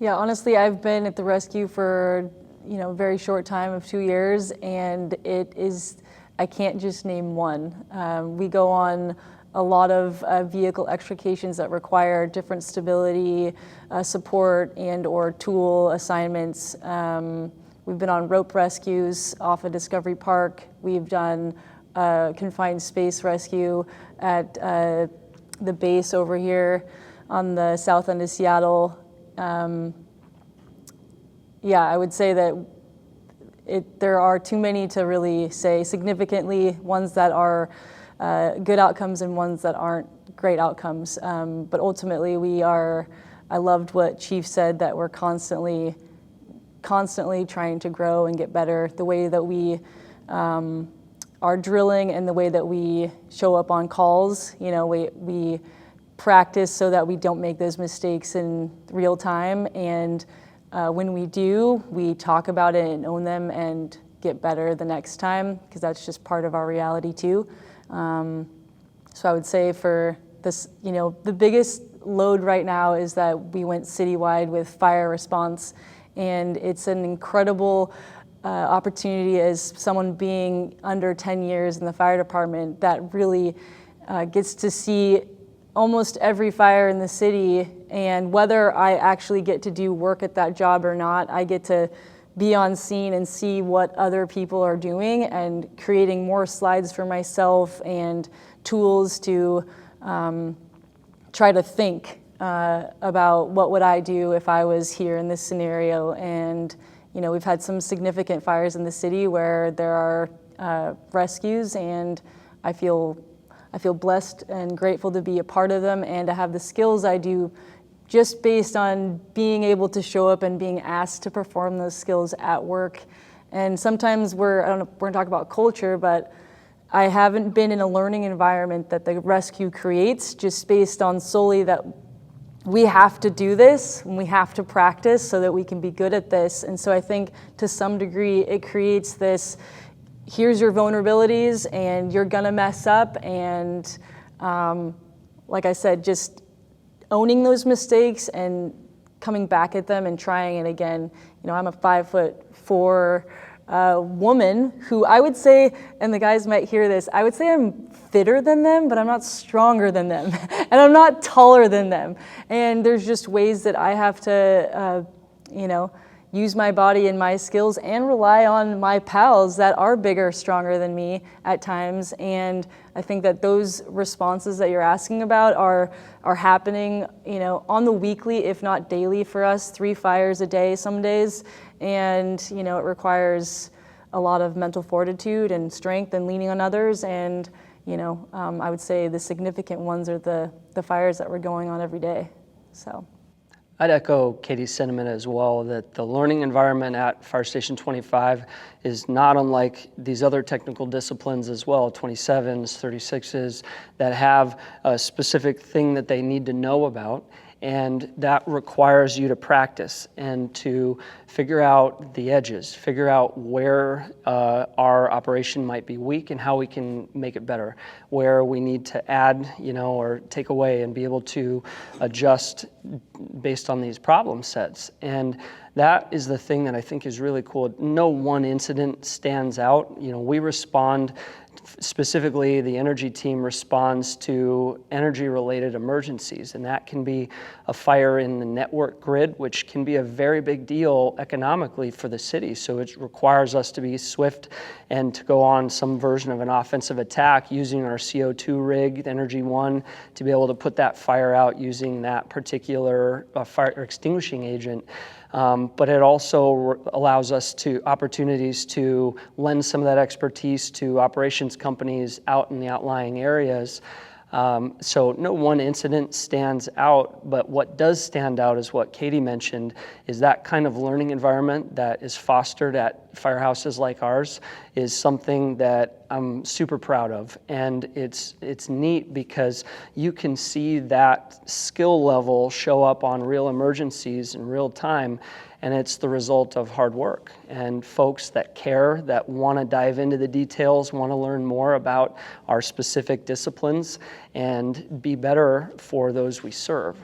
Yeah, honestly, I've been at the rescue for a very short time of 2 years, and I can't just name one. We go on a lot of vehicle extrications that require different stability, support, and/or tool assignments. We've been on rope rescues off of Discovery Park. We've done confined space rescue at the base over here on the south end of Seattle. I would say that there are too many to really say significantly, ones that are good outcomes and ones that aren't great outcomes. But ultimately I loved what Chief said, that we're constantly trying to grow and get better. The way that we are drilling and the way that we show up on calls, we practice so that we don't make those mistakes in real time. And when we do, we talk about it and own them and get better the next time, because that's just part of our reality too. So I would say for this, the biggest load right now is that we went citywide with fire response, and it's an incredible opportunity as someone being under 10 years in the fire department that really gets to see almost every fire in the city, and whether I actually get to do work at that job or not, I get to be on scene and see what other people are doing and creating more slides for myself and tools to try to think about what would I do if I was here in this scenario. And we've had some significant fires in the city where there are rescues, and I feel blessed and grateful to be a part of them and to have the skills I do just based on being able to show up and being asked to perform those skills at work. And sometimes we're gonna talk about culture, but I haven't been in a learning environment that the rescue creates just based on solely that we have to do this and we have to practice so that we can be good at this. And so I think to some degree it creates this, here's your vulnerabilities and you're gonna mess up, and like I said, just owning those mistakes and coming back at them and trying it again. I'm a 5'4" woman who I would say, and the guys might hear this, I would say I'm fitter than them, but I'm not stronger than them, and I'm not taller than them. And there's just ways that I have to, use my body and my skills and rely on my pals that are bigger, stronger than me at times. And I think that those responses that you're asking about are happening, on the weekly, if not daily for us, 3 fires a day some days. And, it requires a lot of mental fortitude and strength and leaning on others. And, I would say the significant ones are the fires that we're going on every day, so. I'd echo Katie's sentiment as well, that the learning environment at Fire Station 25 is not unlike these other technical disciplines as well, 27s, 36s, that have a specific thing that they need to know about. And that requires you to practice and to figure out the edges, figure out where our operation might be weak and how we can make it better, where we need to add, or take away, and be able to adjust based on these problem sets. And that is the thing that I think is really cool. No one incident stands out. We respond. Specifically, the energy team responds to energy-related emergencies, and that can be a fire in the network grid, which can be a very big deal economically for the city. So it requires us to be swift and to go on some version of an offensive attack using our CO2 rig, Energy One, to be able to put that fire out using that particular fire extinguishing agent. But it also allows us opportunities to lend some of that expertise to operations companies out in the outlying areas. So no one incident stands out, but what does stand out is what Katie mentioned, is that kind of learning environment that is fostered at firehouses like ours is something that I'm super proud of. And it's neat because you can see that skill level show up on real emergencies in real time. And it's the result of hard work and folks that care, that want to dive into the details, want to learn more about our specific disciplines and be better for those we serve.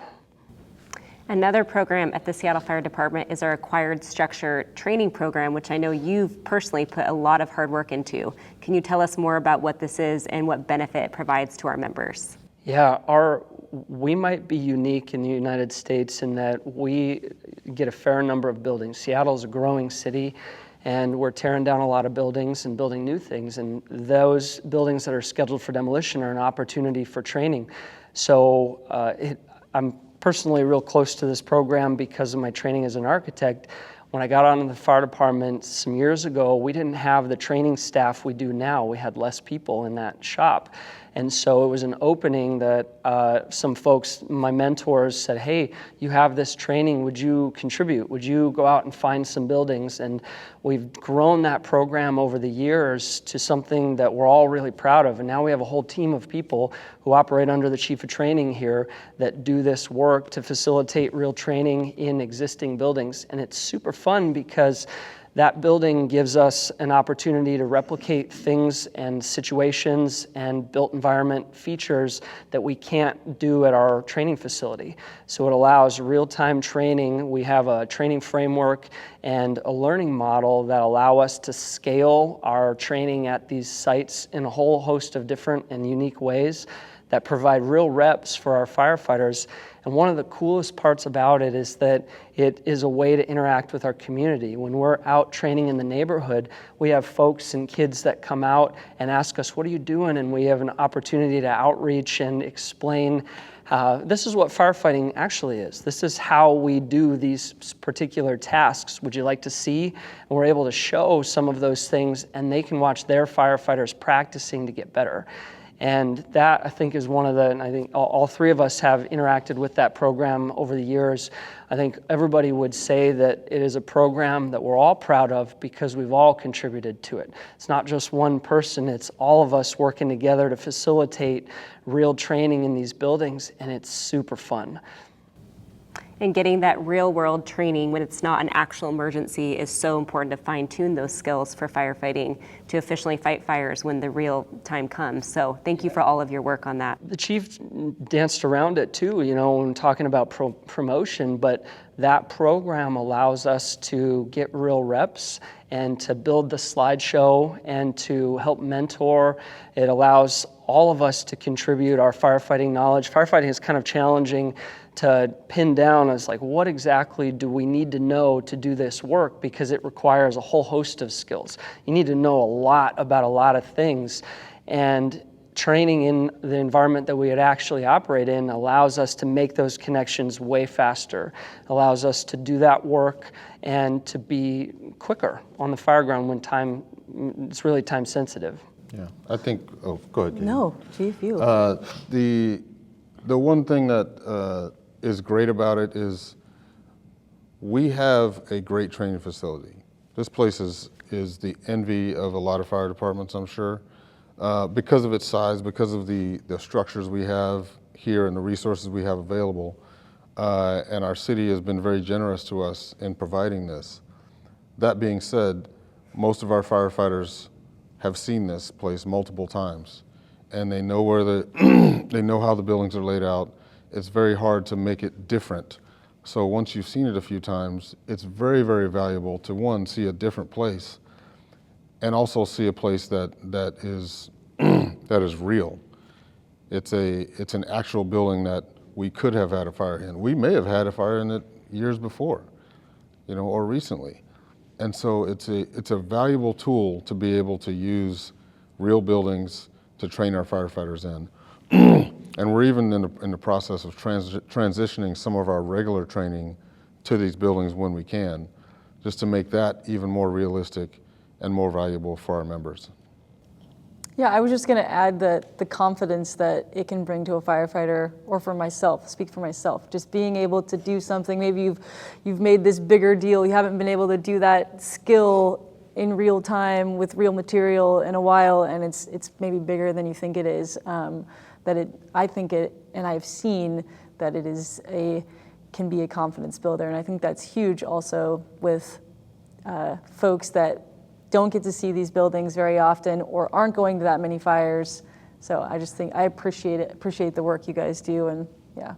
Another program at the Seattle Fire Department is our Acquired Structure Training Program, which I know you've personally put a lot of hard work into. Can you tell us more about what this is and what benefit it provides to our members? Yeah, we might be unique in the United States in that we get a fair number of buildings. Seattle's a growing city, and we're tearing down a lot of buildings and building new things. And those buildings that are scheduled for demolition are an opportunity for training. So I'm personally real close to this program because of my training as an architect. When I got on the fire department some years ago, we didn't have the training staff we do now. We had less people in that shop. And so it was an opening that some folks, my mentors, said, hey, you have this training, would you contribute? Would you go out and find some buildings? And we've grown that program over the years to something that we're all really proud of. And now we have a whole team of people who operate under the chief of training here that do this work to facilitate real training in existing buildings. And it's super fun because that building gives us an opportunity to replicate things and situations and built environment features that we can't do at our training facility. So it allows real-time training. We have a training framework and a learning model that allow us to scale our training at these sites in a whole host of different and unique ways that provide real reps for our firefighters. And one of the coolest parts about it is that it is a way to interact with our community. When we're out training in the neighborhood, we have folks and kids that come out and ask us, what are you doing? And we have an opportunity to outreach and explain this is what firefighting actually is. This is how we do these particular tasks. Would you like to see? And we're able to show some of those things, and they can watch their firefighters practicing to get better. And that, I think, is one of the, and I think all three of us have interacted with that program over the years. I think everybody would say that it is a program that we're all proud of because we've all contributed to it. It's not just one person, it's all of us working together to facilitate real training in these buildings, and it's super fun. And getting that real world training when it's not an actual emergency is so important to fine tune those skills for firefighting to efficiently fight fires when the real time comes. So thank you for all of your work on that. The chief danced around it too, you know, when talking about promotion, but that program allows us to get real reps and to build the slideshow and to help mentor. It allows all of us to contribute our firefighting knowledge. Firefighting is kind of challenging to pin down as like, what exactly do we need to know to do this work? Because it requires a whole host of skills. You need to know a lot about a lot of things. And training in the environment that we would actually operate in allows us to make those connections way faster, allows us to do that work and to be quicker on the fire ground when it's really time sensitive. Yeah, I think, oh, go ahead, Katie. No, Chief, you. The one thing that is great about it is we have a great training facility. This place is the envy of a lot of fire departments, I'm sure, because of its size, because of the structures we have here and the resources we have available. And our city has been very generous to us in providing this. That being said, most of our firefighters have seen this place multiple times, and they know they know how the buildings are laid out. It's very hard to make it different. So once you've seen it a few times, it's very, very valuable to, one, see a different place, and also see a place that is that is real. It's an actual building that we could have had a fire in. We may have had a fire in it years before, you know, or recently. And so it's a valuable tool to be able to use real buildings to train our firefighters in. And we're even in the process of transitioning some of our regular training to these buildings when we can, just to make that even more realistic and more valuable for our members. Yeah, I was just going to add the confidence that it can bring to a firefighter, or for myself, speak for myself, just being able to do something. Maybe you've made this bigger deal. You haven't been able to do that skill in real time with real material in a while, and it's maybe bigger than you think it is. I think it, and I've seen that it can be a confidence builder, and I think that's huge also with folks that don't get to see these buildings very often or aren't going to that many fires. So I just think I appreciate the work you guys do, and yeah,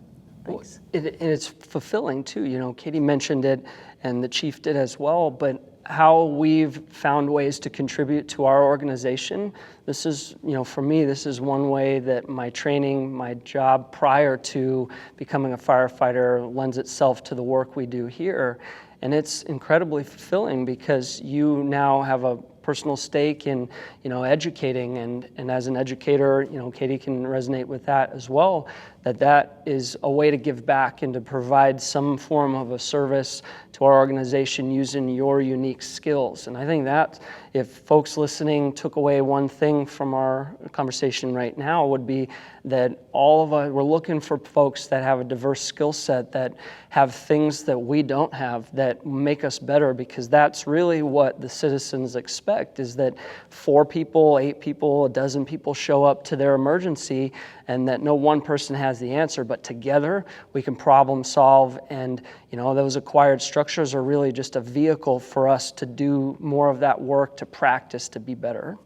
thanks. And it's fulfilling too. You know, Katie mentioned it, and the chief did as well, but how we've found ways to contribute to our organization. This is, you know, for me, this is one way that my training, my job prior to becoming a firefighter lends itself to the work we do here. And it's incredibly fulfilling because you now have a personal stake in, you know, educating, and as an educator, you know, Katie can resonate with that as well, that is a way to give back and to provide some form of a service to our organization using your unique skills. And I think that if folks listening took away one thing from our conversation right now, would be that all of us, we're looking for folks that have a diverse skill set, that have things that we don't have, that make us better, because that's really what the citizens expect, is that 4 people, 8 people, a dozen people show up to their emergency, and that no one person has the answer, but together we can problem solve. And you know, those acquired structures are really just a vehicle for us to do more of that work, to practice, to be better.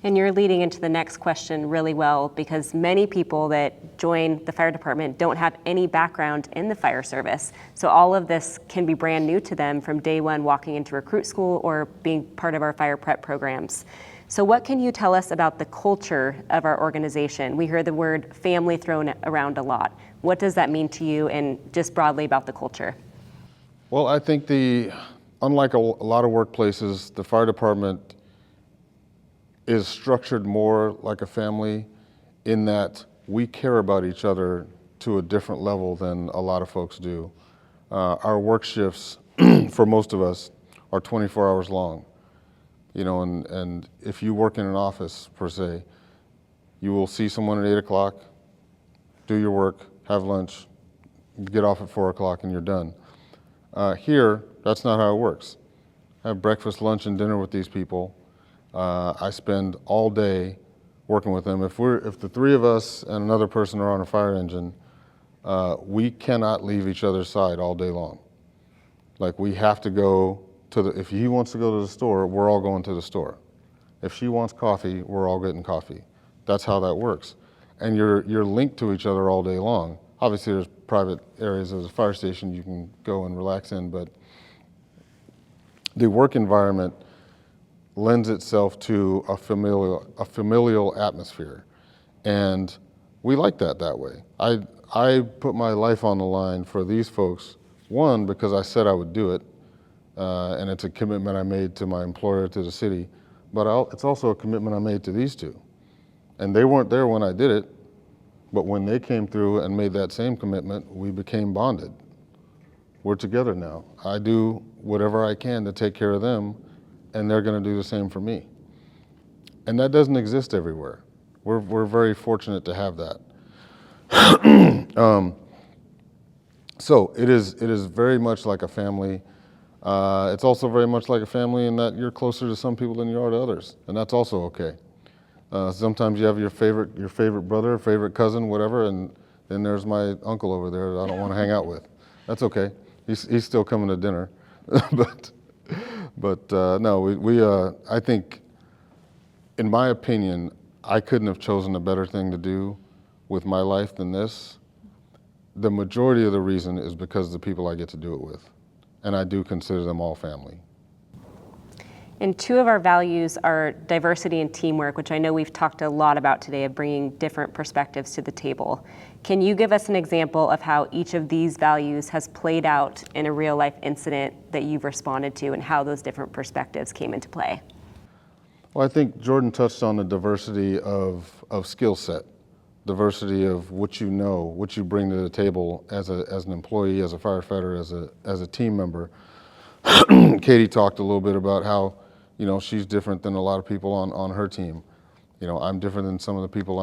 And you're leading into the next question really well, because many people that join the fire department don't have any background in the fire service. So all of this can be brand new to them from day one walking into recruit school or being part of our fire prep programs. So what can you tell us about the culture of our organization? We hear the word family thrown around a lot. What does that mean to you, and just broadly about the culture? Well, I think unlike a lot of workplaces, the fire department is structured more like a family in that we care about each other to a different level than a lot of folks do. Our work shifts, for most of us, are 24 hours long. And if you work in an office, per se, you will see someone at 8 o'clock, do your work, have lunch, get off at 4 o'clock, and you're done. Here, that's not how it works. I have breakfast, lunch, and dinner with these people. I spend all day working with them. If the three of us and another person are on a fire engine, we cannot leave each other's side all day long. Like, we have to go if he wants to go to the store, we're all going to the store. If she wants coffee, we're all getting coffee. That's how that works. And you're linked to each other all day long. Obviously, there's private areas of the fire station you can go and relax in, but the work environment lends itself to a familial atmosphere. And we like that way. I put my life on the line for these folks, one, because I said I would do it, and it's a commitment I made to my employer, to the city, but it's also a commitment I made to these two. And they weren't there when I did it, but when they came through and made that same commitment, we became bonded. We're together now. I do whatever I can to take care of them, and they're gonna do the same for me. And that doesn't exist everywhere. We're very fortunate to have that. So it is very much like a family. It's also very much like a family in that you're closer to some people than you are to others, and that's also okay. Sometimes you have your favorite brother, favorite cousin, whatever, and then there's my uncle over there that I don't want to hang out with. That's okay. He's still coming to dinner, but no, I think, in my opinion, I couldn't have chosen a better thing to do with my life than this. The majority of the reason is because of the people I get to do it with. And I do consider them all family. And two of our values are diversity and teamwork, which I know we've talked a lot about today, of bringing different perspectives to the table. Can you give us an example of how each of these values has played out in a real life incident that you've responded to, and how those different perspectives came into play? Well, I think Jordan touched on the diversity of skill set, diversity of what you know, what you bring to the table as an employee, as a firefighter, as a team member. Katie talked a little bit about how, she's different than a lot of people on her team. I'm different than some of the people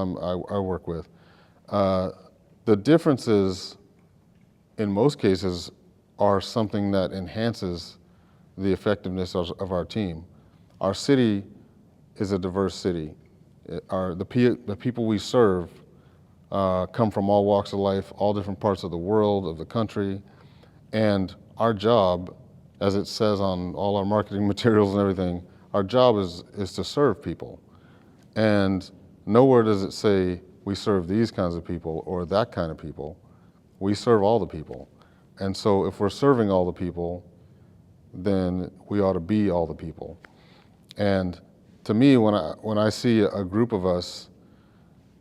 I work with. The differences, in most cases, are something that enhances the effectiveness of our team. Our city is a diverse city. The people we serve come from all walks of life, all different parts of the world, of the country, and our job, as it says on all our marketing materials and everything, our job is to serve people. And nowhere does it say we serve these kinds of people or that kind of people. We serve all the people. And so if we're serving all the people, then we ought to be all the people. And to me, when I see a group of us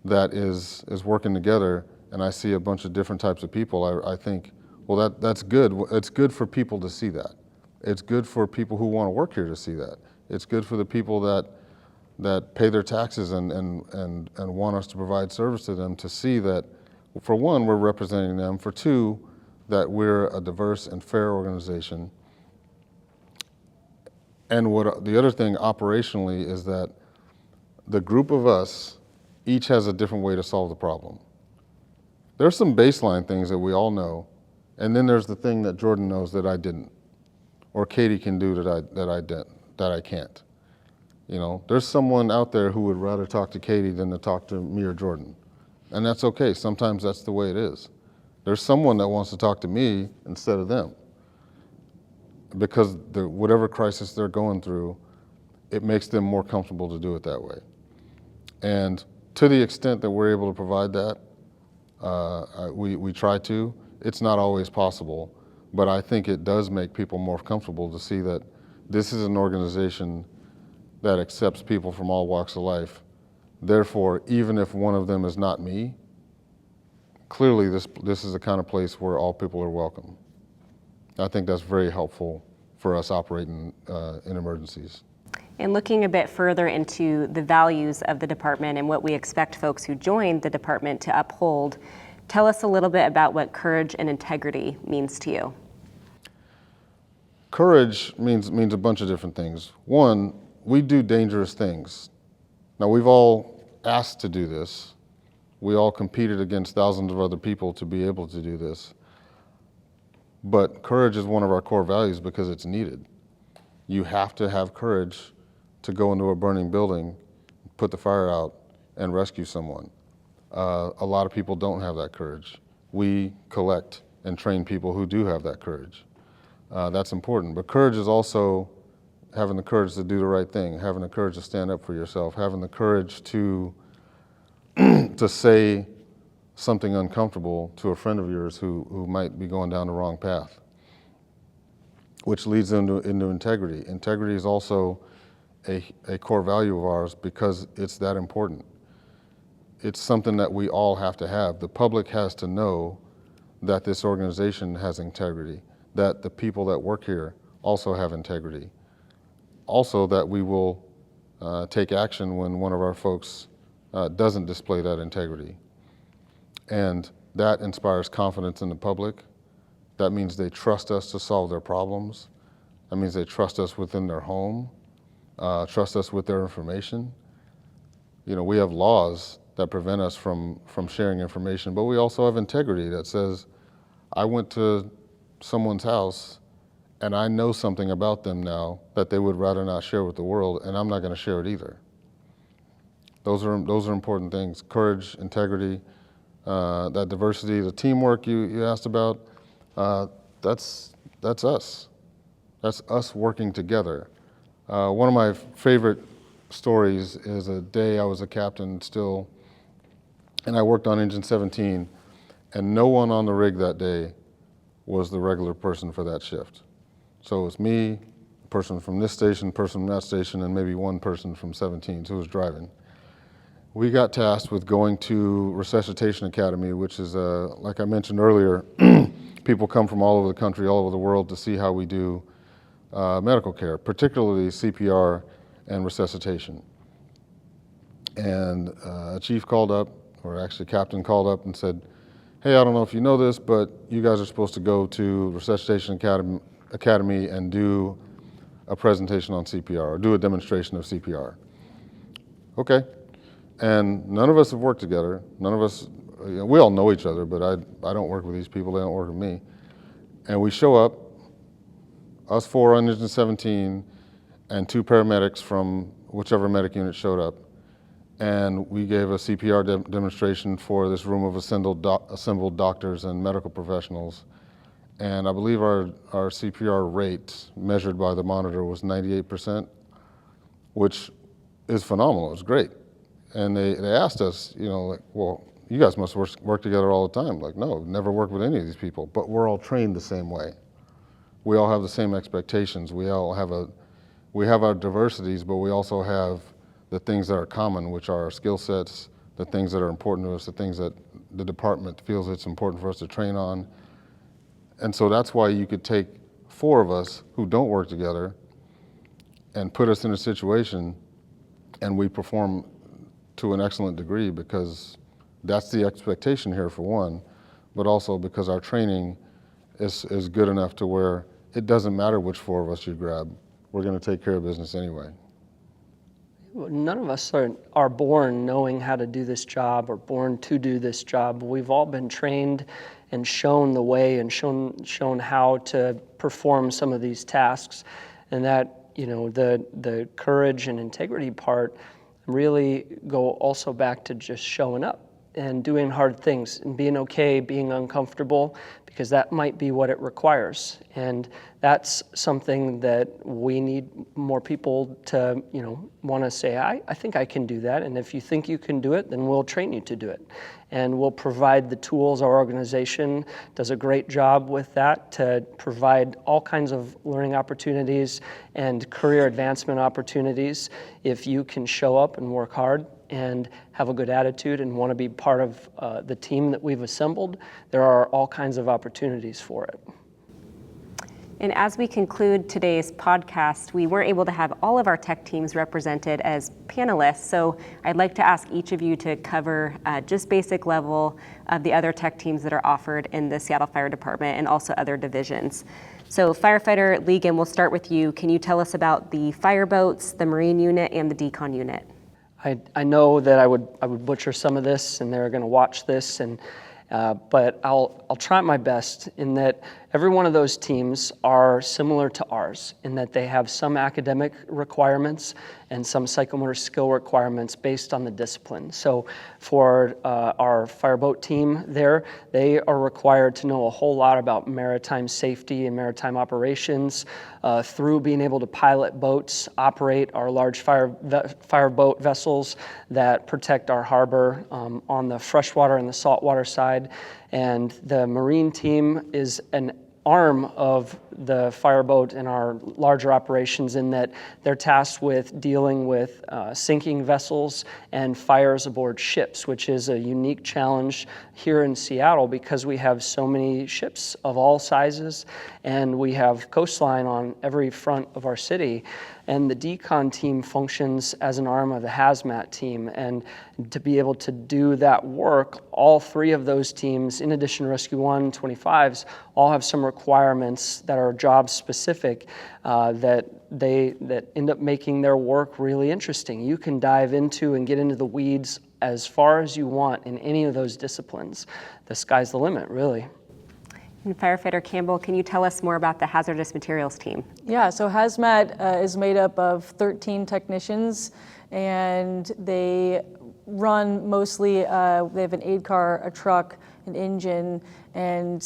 that is working together, and I see a bunch of different types of people, I think, well, that's good. It's good for people to see that. It's good for people who want to work here to see that. It's good for the people that pay their taxes and want us to provide service to them, to see that, for one, we're representing them, for two, that we're a diverse and fair organization. And the other thing operationally is that the group of us each has a different way to solve the problem. There's some baseline things that we all know, and then there's the thing that Jordan knows that I didn't, or Katie can do that I can't. There's someone out there who would rather talk to Katie than to talk to me or Jordan, and that's okay. Sometimes that's the way it is. There's someone that wants to talk to me instead of them, because whatever crisis they're going through, it makes them more comfortable to do it that way. And to the extent that we're able to provide that, we try to. It's not always possible, but I think it does make people more comfortable to see that this is an organization that accepts people from all walks of life. Therefore, even if one of them is not me, clearly this is the kind of place where all people are welcome. I think that's very helpful for us operating in emergencies. And looking a bit further into the values of the department and what we expect folks who join the department to uphold, tell us a little bit about what courage and integrity means to you. Courage means a bunch of different things. One, we do dangerous things. Now, we've all asked to do this. We all competed against thousands of other people to be able to do this. But courage is one of our core values because it's needed. You have to have courage to go into a burning building, put the fire out, and rescue someone. A lot of people don't have that courage. We collect and train people who do have that courage. That's important. But courage is also having the courage to do the right thing, having the courage to stand up for yourself, having the courage to to say something uncomfortable to a friend of yours who might be going down the wrong path, which leads into integrity. Integrity is also a core value of ours because it's that important. It's something that we all have to have. The public has to know that this organization has integrity, that the people that work here also have integrity. Also that we will take action when one of our folks doesn't display that integrity. And that inspires confidence in the public. That means they trust us to solve their problems. That means they trust us within their home, trust us with their information. You know, we have laws that prevent us from sharing information, but we also have integrity that says, I went to someone's house and I know something about them now that they would rather not share with the world, and I'm not going to share it either. Those are important things. Courage, integrity, that diversity, the teamwork you asked about, that's us. That's us working together. One of my favorite stories is a day I was a captain still, and I worked on Engine 17, and no one on the rig that day was the regular person for that shift. So it was me, a person from this station, person from that station, and maybe one person from 17 who was driving. We got tasked with going to Resuscitation Academy, which is, like I mentioned earlier, people come from all over the country, all over the world to see how we do medical care, particularly CPR and resuscitation. And a chief called up, or actually captain called up and said, hey, I don't know if you know this, but you guys are supposed to go to Resuscitation Academy and do a presentation on CPR, or do a demonstration of CPR. Okay. And none of us have worked together. None of us, you know, we all know each other, but I don't work with these people, they don't work with me. And we show up, us four on Engine 17, and two paramedics from whichever medic unit showed up. And we gave a CPR demonstration for this room of assembled doctors and medical professionals. And I believe our CPR rate measured by the monitor was 98%, which is phenomenal, it's great. And they asked us, you know, like, well, you guys must work together all the time. Like, no, never worked with any of these people, but we're all trained the same way. We all have the same expectations. We have our diversities, but we also have the things that are common, which are our skill sets, the things that are important to us, the things that the department feels it's important for us to train on. And so that's why you could take four of us who don't work together and put us in a situation and we perform to an excellent degree, because that's the expectation here for one, but also because our training is good enough to where it doesn't matter which four of us you grab. We're going to take care of business anyway. None of us are born knowing how to do this job or born to do this job. We've all been trained and shown the way and shown how to perform some of these tasks. And that, you know, the courage and integrity part really go also back to just showing up and doing hard things and being okay, being uncomfortable, because that might be what it requires. And that's something that we need more people to, want to say, I think I can do that. And if you think you can do it, then we'll train you to do it. And we'll provide the tools. Our organization does a great job with that, to provide all kinds of learning opportunities and career advancement opportunities if you can show up and work hard and have a good attitude and want to be part of the team that we've assembled. There are all kinds of opportunities for it. And as we conclude today's podcast, we weren't able to have all of our tech teams represented as panelists, so I'd like to ask each of you to cover just basic level of the other tech teams that are offered in the Seattle Fire Department and also other divisions. So firefighter Legan, we'll start with you. Can you tell us about the fire boats, the Marine unit, and the decon unit? I know that I would butcher some of this, and they're going to watch this, but I'll try my best in that every one of those teams are similar to ours in that they have some academic requirements and some psychomotor skill requirements based on the discipline. So for our fireboat team there, they are required to know a whole lot about maritime safety and maritime operations through being able to pilot boats, operate our large fireboat vessels that protect our harbor on the freshwater and the saltwater side. And the Marine team is an arm of the fireboat in our larger operations in that they're tasked with dealing with sinking vessels and fires aboard ships, which is a unique challenge here in Seattle because we have so many ships of all sizes and we have coastline on every front of our city. And the decon team functions as an arm of the hazmat team. And to be able to do that work, all three of those teams, in addition to Rescue 1, 25s, all have some requirements that are job specific that end up making their work really interesting. You can dive into and get into the weeds as far as you want in any of those disciplines. The sky's the limit, really. And Firefighter Campbell, can you tell us more about the hazardous materials team? Yeah, so hazmat is made up of 13 technicians, and they run mostly, they have an aid car, a truck, an engine, and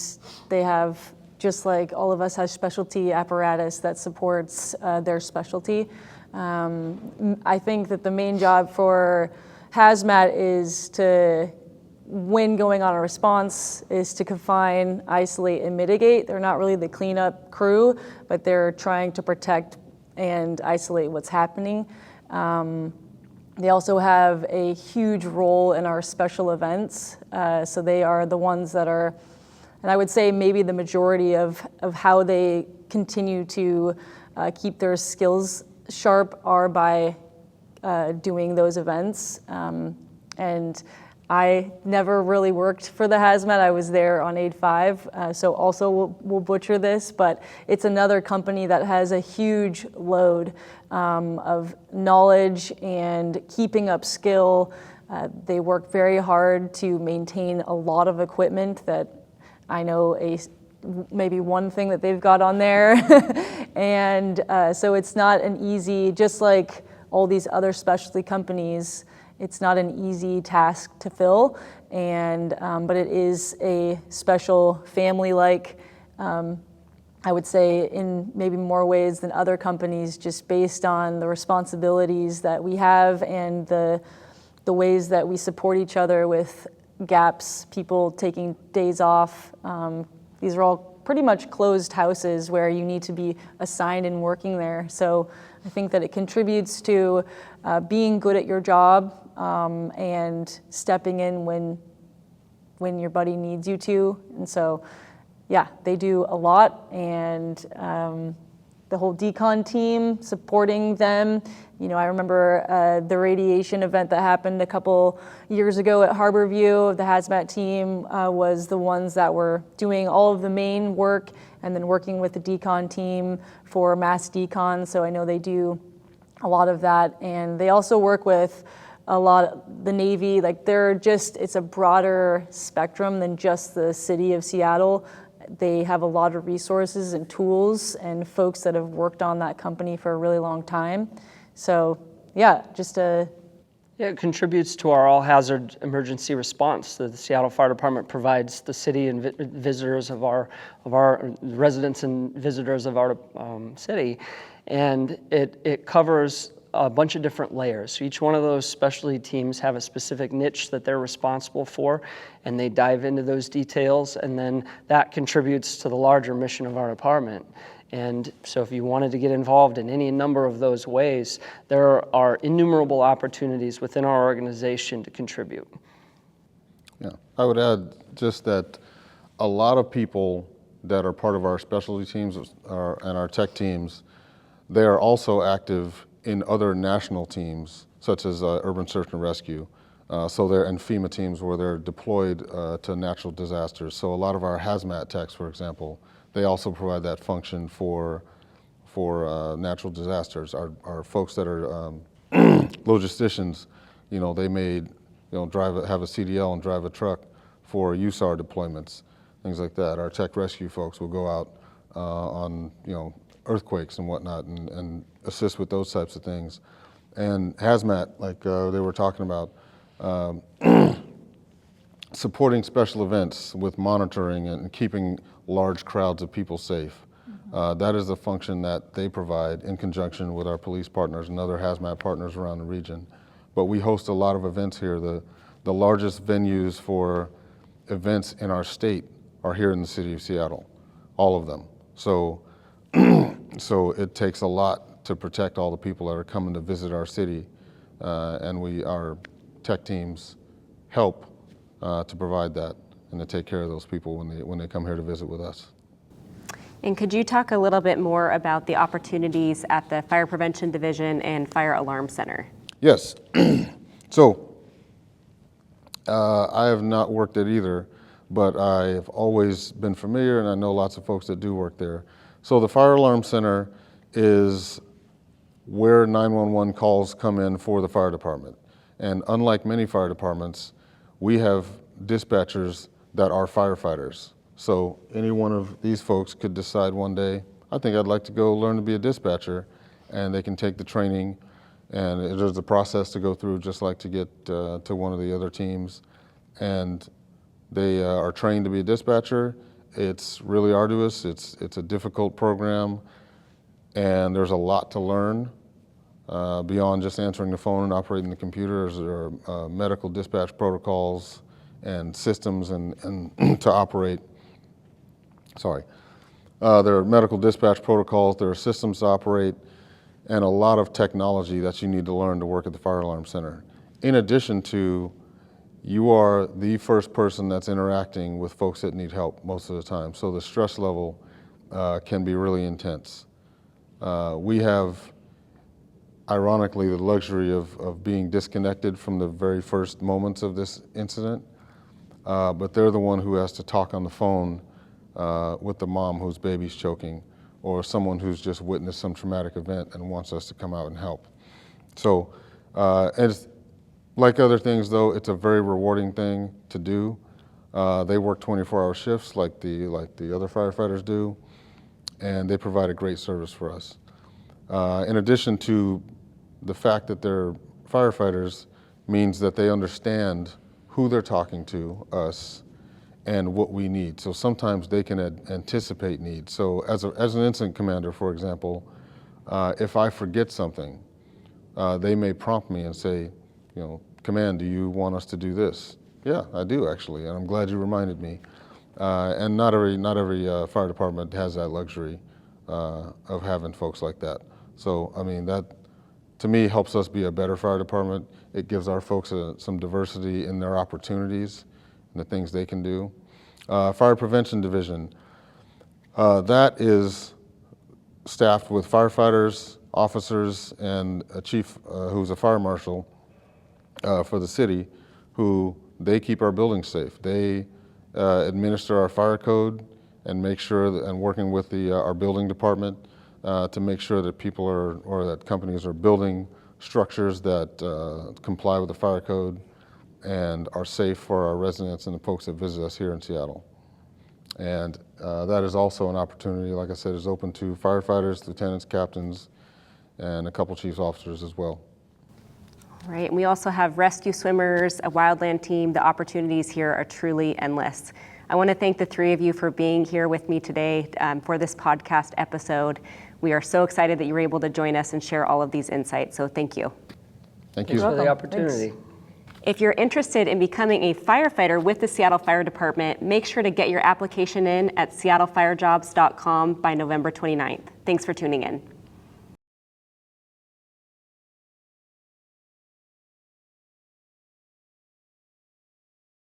they have, just like all of us, have specialty apparatus that supports their specialty. I think that the main job for hazmat is to, when going on a response, is to confine, isolate, and mitigate. They're not really the cleanup crew, but they're trying to protect and isolate what's happening. They also have a huge role in our special events. So they are the ones that are, and I would say maybe the majority of how they continue to keep their skills sharp are by doing those events. And I never really worked for the hazmat. I was there on Aid 5, so also we'll butcher this, but it's another company that has a huge load of knowledge and keeping up skill. They work very hard to maintain a lot of equipment that I know maybe one thing that they've got on there. And so it's not an easy, just like all these other specialty companies, it's not an easy task to fill, and but it is a special family-like, I would say, in maybe more ways than other companies, just based on the responsibilities that we have and the ways that we support each other with gaps, people taking days off. These are all pretty much closed houses where you need to be assigned and working there. So I think that it contributes to being good at your job and stepping in when your buddy needs you to. And so, yeah, they do a lot, and the whole decon team supporting them. You know, I remember the radiation event that happened a couple years ago at Harborview. The hazmat team was the ones that were doing all of the main work and then working with the decon team for mass decon. So I know they do a lot of that. And they also work with a lot of the Navy. Like it's a broader spectrum than just the city of Seattle. They have a lot of resources and tools and folks that have worked on that company for a really long time. So yeah, just a... Yeah, it contributes to our all-hazard emergency response that the Seattle Fire Department provides the city and visitors of our residents and visitors of our city, and it covers a bunch of different layers. So each one of those specialty teams have a specific niche that they're responsible for, and they dive into those details, and then that contributes to the larger mission of our department. And so if you wanted to get involved in any number of those ways, there are innumerable opportunities within our organization to contribute. Yeah, I would add just that a lot of people that are part of our specialty teams and our tech teams, they are also active in other national teams, such as urban search and rescue. So they're in FEMA teams where they're deployed to natural disasters. So a lot of our hazmat techs, for example, they also provide that function for natural disasters. Our folks that are logisticians, they may have a CDL and drive a truck for USAR deployments, things like that. Our tech rescue folks will go out on earthquakes and whatnot and assist with those types of things. And hazmat, like they were talking about, supporting special events with monitoring and keeping large crowds of people safe. That is a function that they provide in conjunction with our police partners and other hazmat partners around the region. But we host a lot of events here. The largest venues for events in our state are here in the city of Seattle, all of them. So it takes a lot to protect all the people that are coming to visit our city, and our tech teams help to provide that and to take care of those people when they come here to visit with us. And could you talk a little bit more about the opportunities at the Fire Prevention Division and Fire Alarm Center? Yes. So I have not worked at either, but I have always been familiar, and I know lots of folks that do work there. So the Fire Alarm Center is where 911 calls come in for the fire department. And unlike many fire departments, we have dispatchers that are firefighters. So any one of these folks could decide one day, I think I'd like to go learn to be a dispatcher, and they can take the training, and there's a process to go through just like to get to one of the other teams. And they are trained to be a dispatcher. It's really arduous. It's a difficult program, and there's a lot to learn beyond just answering the phone and operating the computers. There are medical dispatch protocols and systems and to operate. There are medical dispatch protocols, there are systems to operate, and a lot of technology that you need to learn to work at the Fire Alarm Center. In addition to, you are the first person that's interacting with folks that need help most of the time. So the stress level can be really intense. We have, ironically, the luxury of being disconnected from the very first moments of this incident, but they're the one who has to talk on the phone with the mom whose baby's choking, or someone who's just witnessed some traumatic event and wants us to come out and help. So, it's, like other things though, it's a very rewarding thing to do. They work 24-hour shifts like the other firefighters do, and they provide a great service for us. In addition to the fact that they're firefighters means that they understand who they're talking to, us, and what we need. So sometimes they can anticipate needs. So as an incident commander, for example, if I forget something, they may prompt me and say, Command, do you want us to do this? Yeah, I do actually, and I'm glad you reminded me. And not every fire department has that luxury of having folks like that. So I mean, that to me helps us be a better fire department. It gives our folks some diversity in their opportunities and the things they can do. Fire Prevention Division, that is staffed with firefighters, officers, and a chief who's a fire marshal for the city, who they keep our buildings safe. They administer our fire code and make sure that, and working with our building department to make sure that people or that companies are building structures that comply with the fire code and are safe for our residents and the folks that visit us here in Seattle. And that is also an opportunity, like I said, is open to firefighters, lieutenants, captains, and a couple chiefs officers as well. Right, and we also have rescue swimmers, a wildland team. The opportunities here are truly endless. I want to thank the three of you for being here with me today for this podcast episode. We are so excited that you were able to join us and share all of these insights, so thank you. Thank Thanks you. for the opportunity. Thanks. If you're interested in becoming a firefighter with the Seattle Fire Department, make sure to get your application in at seattlefirejobs.com by November 29th. Thanks for tuning in.